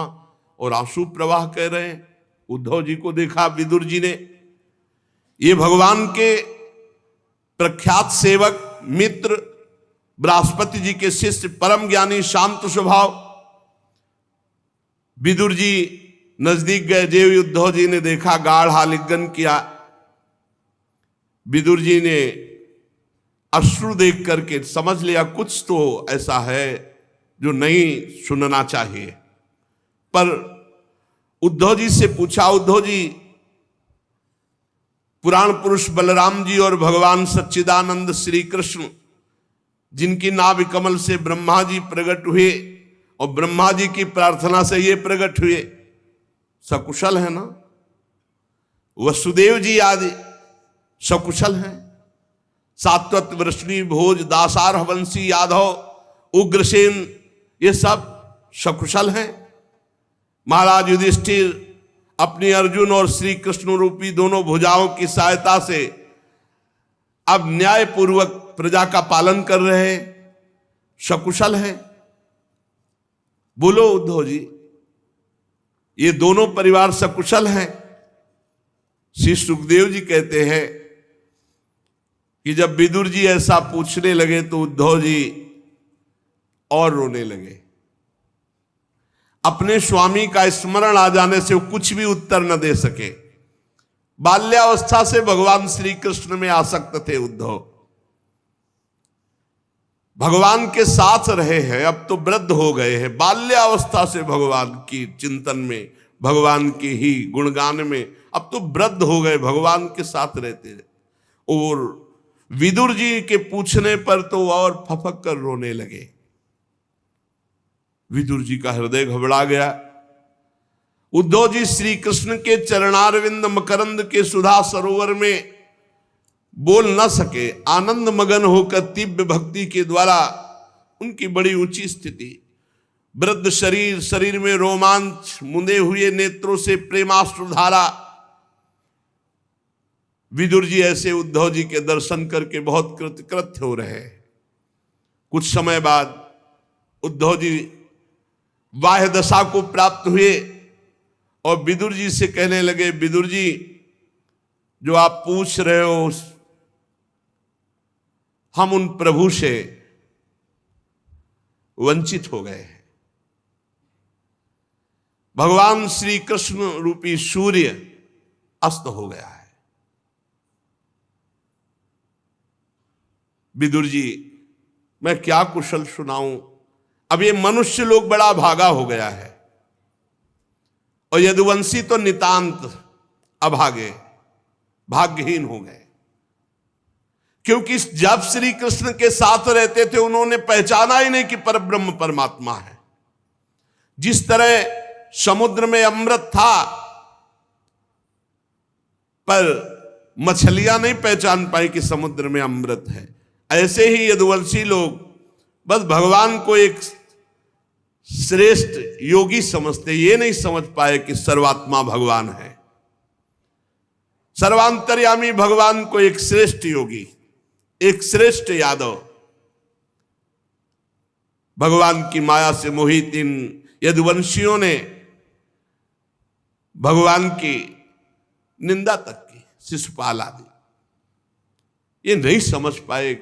और अशुभ प्रवाह कह रहे हैं। उद्धव जी को देखा विदुर जी ने। ये भगवान के प्रख्यात सेवक, मित्र, बृहस्पति जी के शिष्य, परम ज्ञानी, शांत स्वभाव विदुर जी नजदीक गए। देव उद्धव जी ने देखा, गाढ़ आलिंगन किया। विदुर जी ने अश्रु देख करके समझ लिया कुछ तो ऐसा है जो नहीं सुनना चाहिए। पर उद्धव जी से पूछा, उद्धव जी, पुराण पुरुष बलराम जी और भगवान सच्चिदानंद श्री कृष्ण जिनकी नाभि कमल से ब्रह्मा जी प्रकट हुए और ब्रह्मा जी की प्रार्थना से ये प्रकट हुए, सकुशल है ना? वसुदेव जी आदि सकुशल हैं। सात्वत, वृष्णि, भोज, दासार, हवंशी, यादव, उग्रसेन, ये सब सकुशल हैं। महाराज युधिष्ठिर अपनी अर्जुन और श्री कृष्ण रूपी दोनों भुजाओं की सहायता से अब न्यायपूर्वक प्रजा का पालन कर रहे हैं, सकुशल है। बोलो उद्धव जी, ये दोनों परिवार सकुशल हैं। श्री सुखदेव जी कहते हैं कि जब विदुर जी ऐसा पूछने लगे तो उद्धव जी और रोने लगे। अपने स्वामी का स्मरण आ जाने से वो कुछ भी उत्तर न दे सके। बाल्यावस्था से भगवान श्री कृष्ण में आसक्त थे उद्धव, भगवान के साथ रहे हैं, अब तो वृद्ध हो गए हैं। बाल्यावस्था से भगवान की चिंतन में, भगवान के ही गुणगान में, अब तो वृद्ध हो गए, भगवान के साथ रहते रहे। और विदुर जी के पूछने पर तो और फफक कर रोने लगे। विदुर जी का हृदय घबरा गया। उद्धव जी श्री कृष्ण के चरणारविंद मकरंद के सुधा सरोवर में बोल न सके। आनंद मगन होकर तीव्र भक्ति के द्वारा उनकी बड़ी ऊंची स्थिति, वृद्ध शरीर, शरीर में रोमांच, मुंदे हुए नेत्रों से प्रेमाश्रुधारा। विदुर जी ऐसे उद्धव जी के दर्शन करके बहुत कृतकृत्य हो रहे हैं। कुछ समय बाद उद्धव जी बाह्य दशा को प्राप्त हुए और विदुर जी से कहने लगे, विदुर जी जो आप पूछ रहे हो हम उन प्रभु से वंचित हो गए हैं। भगवान श्री कृष्ण रूपी सूर्य अस्त हो गया है। विदुर जी मैं क्या कुशल सुनाऊं, अब ये मनुष्य लोग बड़ा भागा हो गया है और यदुवंशी तो नितांत अभागे, भाग्यहीन हो गए। क्योंकि जब श्री कृष्ण के साथ रहते थे उन्होंने पहचाना ही नहीं कि परब्रह्म परमात्मा है। जिस तरह समुद्र में अमृत था पर मछलियां नहीं पहचान पाई कि समुद्र में अमृत है, ऐसे ही यदुवंशी लोग बस भगवान को एक श्रेष्ठ योगी समझते, ये नहीं समझ पाए कि सर्वात्मा भगवान है। सर्वांतर्यामी भगवान को एक श्रेष्ठ योगी, एक श्रेष्ठ यादव, भगवान की माया से मोहित इन यदुवंशियों ने भगवान की निंदा तक की, शिशुपाल आदि। ये नहीं समझ पाए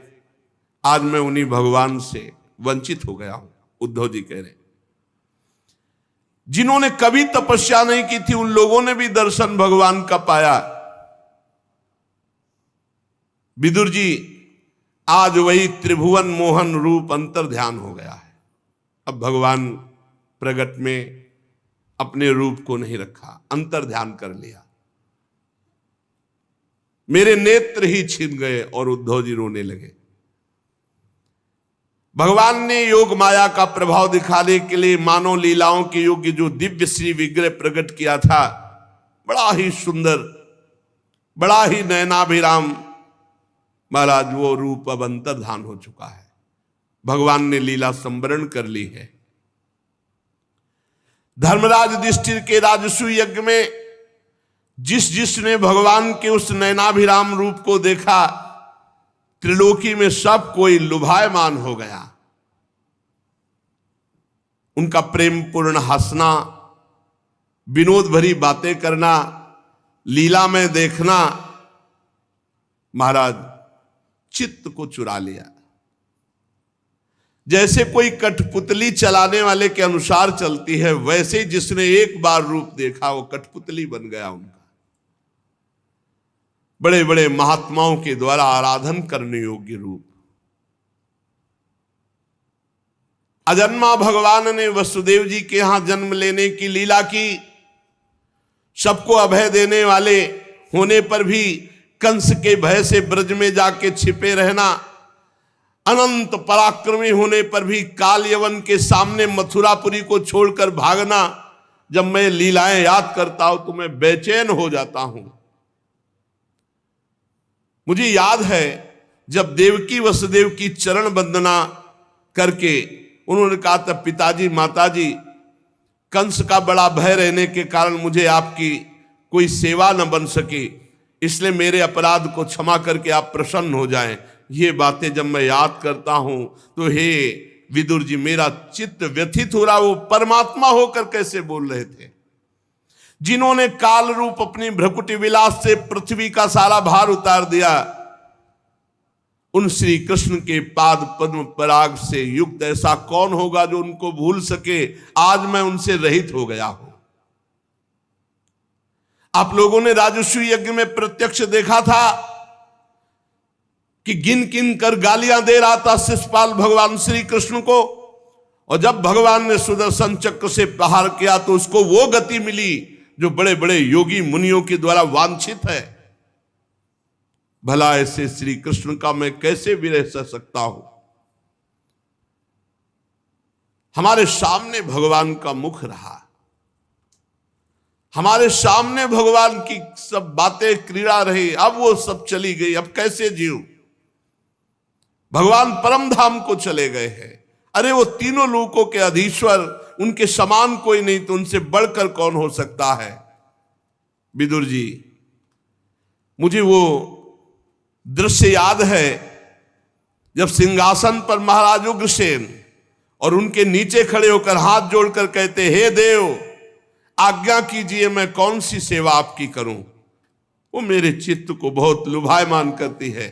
आज मैं उन्हीं भगवान से वंचित हो गया हूं। उद्धव जी कह रहे जिन्होंने कभी तपस्या नहीं की थी उन लोगों ने भी दर्शन भगवान का पाया। विदुर जी आज वही त्रिभुवन मोहन रूप अंतर ध्यान हो गया है। अब भगवान प्रगट में अपने रूप को नहीं रखा, अंतर ध्यान कर लिया। मेरे नेत्र ही छिन गए और उद्धव जी रोने लगे। भगवान ने योग माया का प्रभाव दिखाने के लिए मानव लीलाओं के योग्य जो दिव्य श्री विग्रह प्रकट किया था, बड़ा ही सुंदर, बड़ा ही नयनाभिराम, महाराज वो रूप अब अंतर्धान हो चुका है। भगवान ने लीला संवरण कर ली है। धर्मराज युधिष्ठिर के राजसू यज्ञ में जिसने भगवान के उस नयनाभिराम रूप को देखा, त्रिलोकी में सब कोई लुभायमान हो गया। उनका प्रेम पूर्ण हंसना, विनोद भरी बातें करना, लीला में देखना महाराज चित्त को चुरा लिया। जैसे कोई कठपुतली चलाने वाले के अनुसार चलती है, वैसे ही जिसने एक बार रूप देखा वो कठपुतली बन गया उनका। बड़े बड़े महात्माओं के द्वारा आराधन करने योग्य रूप। अजन्मा भगवान ने वसुदेव जी के यहां जन्म लेने की लीला की। सबको अभय देने वाले होने पर भी कंस के भय से ब्रज में जाके छिपे रहना, अनंत पराक्रमी होने पर भी काल यवन के सामने मथुरापुरी को छोड़कर भागना। जब मैं लीलाएं याद करता हूं तो मैं बेचैन हो जाता हूं। मुझे याद है जब देवकी वसुदेव की चरण वंदना करके उन्होंने कहा था, पिताजी माताजी, कंस का बड़ा भय रहने के कारण मुझे आपकी कोई सेवा न बन सके, इसलिए मेरे अपराध को क्षमा करके आप प्रसन्न हो जाएं। ये बातें जब मैं याद करता हूं तो हे विदुर जी, मेरा चित्त व्यथित हो रहा। वो परमात्मा होकर कैसे बोल रहे थे, जिन्होंने काल रूप अपनी भ्रकुटी विलास से पृथ्वी का सारा भार उतार दिया। उन श्री कृष्ण के पाद पद्म पराग से युक्त ऐसा कौन होगा जो उनको भूल सके। आज मैं उनसे रहित हो गया हूं। आप लोगों ने राजस्व यज्ञ में प्रत्यक्ष देखा था कि गिन गिन कर गालियां दे रहा था शिशुपाल भगवान श्री कृष्ण को, और जब भगवान ने सुदर्शन चक्र से प्रहार किया तो उसको वो गति मिली जो बड़े बड़े योगी मुनियों के द्वारा वांछित है। भला ऐसे श्री कृष्ण का मैं कैसे विरह सह सकता हूं। हमारे सामने भगवान का मुख रहा, हमारे सामने भगवान की सब बातें क्रीड़ा रही, अब वो सब चली गई। अब कैसे जीऊं। भगवान परम धाम को चले गए हैं। अरे वो तीनों लोकों के अधीश्वर, उनके समान कोई नहीं, तो उनसे बढ़कर कौन हो सकता है। विदुर जी, मुझे वो दृश्य याद है जब सिंहासन पर महाराज उग्रसेन और उनके नीचे खड़े होकर हाथ जोड़कर कहते, हे देव आज्ञा कीजिए, मैं कौन सी सेवा आपकी करूं। वो मेरे चित्त को बहुत लुभायमान करती है।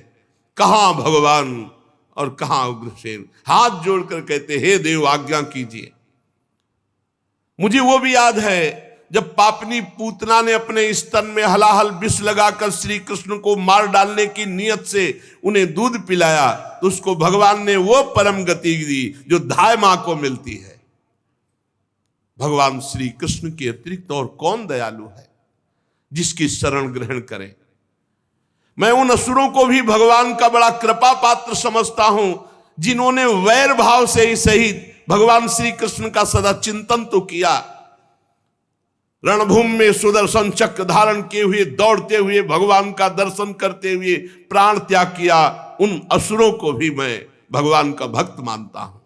कहां भगवान और कहां उग्रसेन, हाथ जोड़कर कहते, हे देव आज्ञा कीजिए। मुझे वो भी याद है जब पापनी पूतना ने अपने स्तन में हलाहल विष लगाकर श्री कृष्ण को मार डालने की नियत से उन्हें दूध पिलाया, तो उसको भगवान ने वो परम गति दी जो धाय मां को मिलती है। भगवान श्री कृष्ण के अतिरिक्त और कौन दयालु है जिसकी शरण ग्रहण करें। मैं उन असुरों को भी भगवान का बड़ा कृपा पात्र समझता हूं जिन्होंने वैर भाव से ही सही भगवान श्री कृष्ण का सदा चिंतन तो किया। रणभूमि में सुदर्शन चक्र धारण किए हुए दौड़ते हुए भगवान का दर्शन करते हुए प्राण त्याग किया। उन असुरों को भी मैं भगवान का भक्त मानता हूं।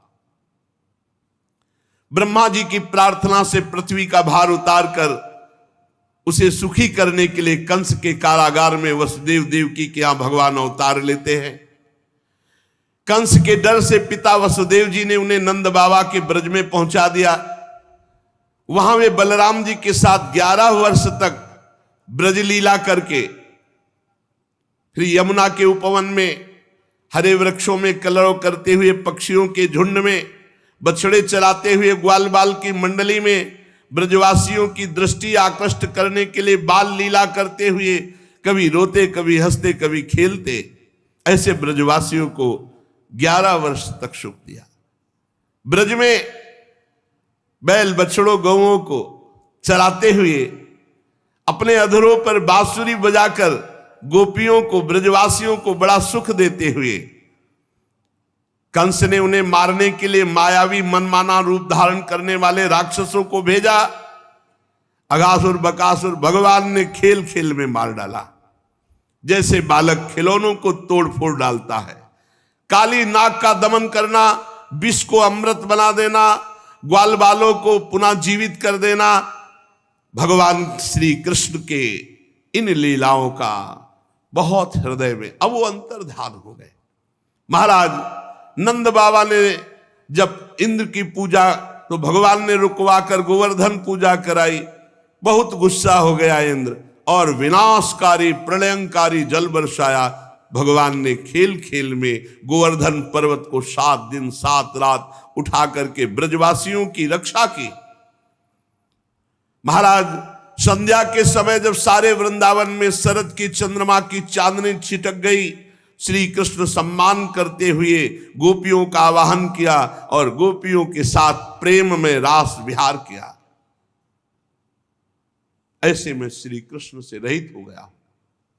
ब्रह्मा जी की प्रार्थना से पृथ्वी का भार उतारकर उसे सुखी करने के लिए कंस के कारागार में वसुदेव देवकी के यहां भगवान अवतार लेते हैं। कंस के डर से पिता वसुदेव जी ने उन्हें नंद बाबा के ब्रज में पहुंचा दिया। वहां वे बलराम जी के साथ 11 वर्ष तक ब्रज लीला करके फिर यमुना के उपवन में हरे वृक्षों में कलरव करते हुए पक्षियों के झुंड में बछड़े चराते हुए ग्वाल बाल की मंडली में ब्रजवासियों की दृष्टि आकृष्ट करने के लिए बाल लीला करते हुए कभी रोते कभी हंसते कभी खेलते, ऐसे ब्रजवासियों को 11 वर्ष तक सुख दिया। ब्रज में बैल बछड़ों गौओं को चराते हुए अपने अधरों पर बांसुरी बजाकर गोपियों को ब्रजवासियों को बड़ा सुख देते हुए कंस ने उन्हें मारने के लिए मायावी मनमाना रूप धारण करने वाले राक्षसों को भेजा। अगासुर बकासुर भगवान ने खेल खेल में मार डाला, जैसे बालक खिलौनों को तोड़ फोड़ डालता है। काली नाग का दमन करना, विष को अमृत बना देना, ग्वाल बालों को पुनः जीवित कर देना, भगवान श्री कृष्ण के इन लीलाओं का बहुत हृदय में अब वो अंतर्धान हो गए। महाराज नंद बाबा ने जब इंद्र की पूजा तो भगवान ने रुकवाकर गोवर्धन पूजा कराई। बहुत गुस्सा हो गया इंद्र और विनाशकारी प्रलयंकारी जल बरसाया। भगवान ने खेल खेल में गोवर्धन पर्वत को 7 दिन 7 रात उठा करके ब्रजवासियों की रक्षा की। महाराज संध्या के समय जब सारे वृंदावन में शरद की चंद्रमा की चांदनी छिटक गई, श्री कृष्ण सम्मान करते हुए गोपियों का आवाहन किया और गोपियों के साथ प्रेम में रास विहार किया। ऐसे में श्री कृष्ण से रहित हो गया।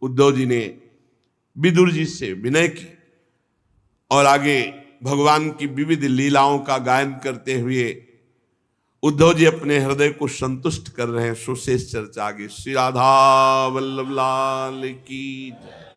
उद्धव जी ने विदुर जी से विनय की और आगे भगवान की विविध लीलाओं का गायन करते हुए उद्धव जी अपने हृदय को संतुष्ट कर रहे हैं। सुशेष चर्चा आगे। श्री राधा वल्लभ लाल की जय।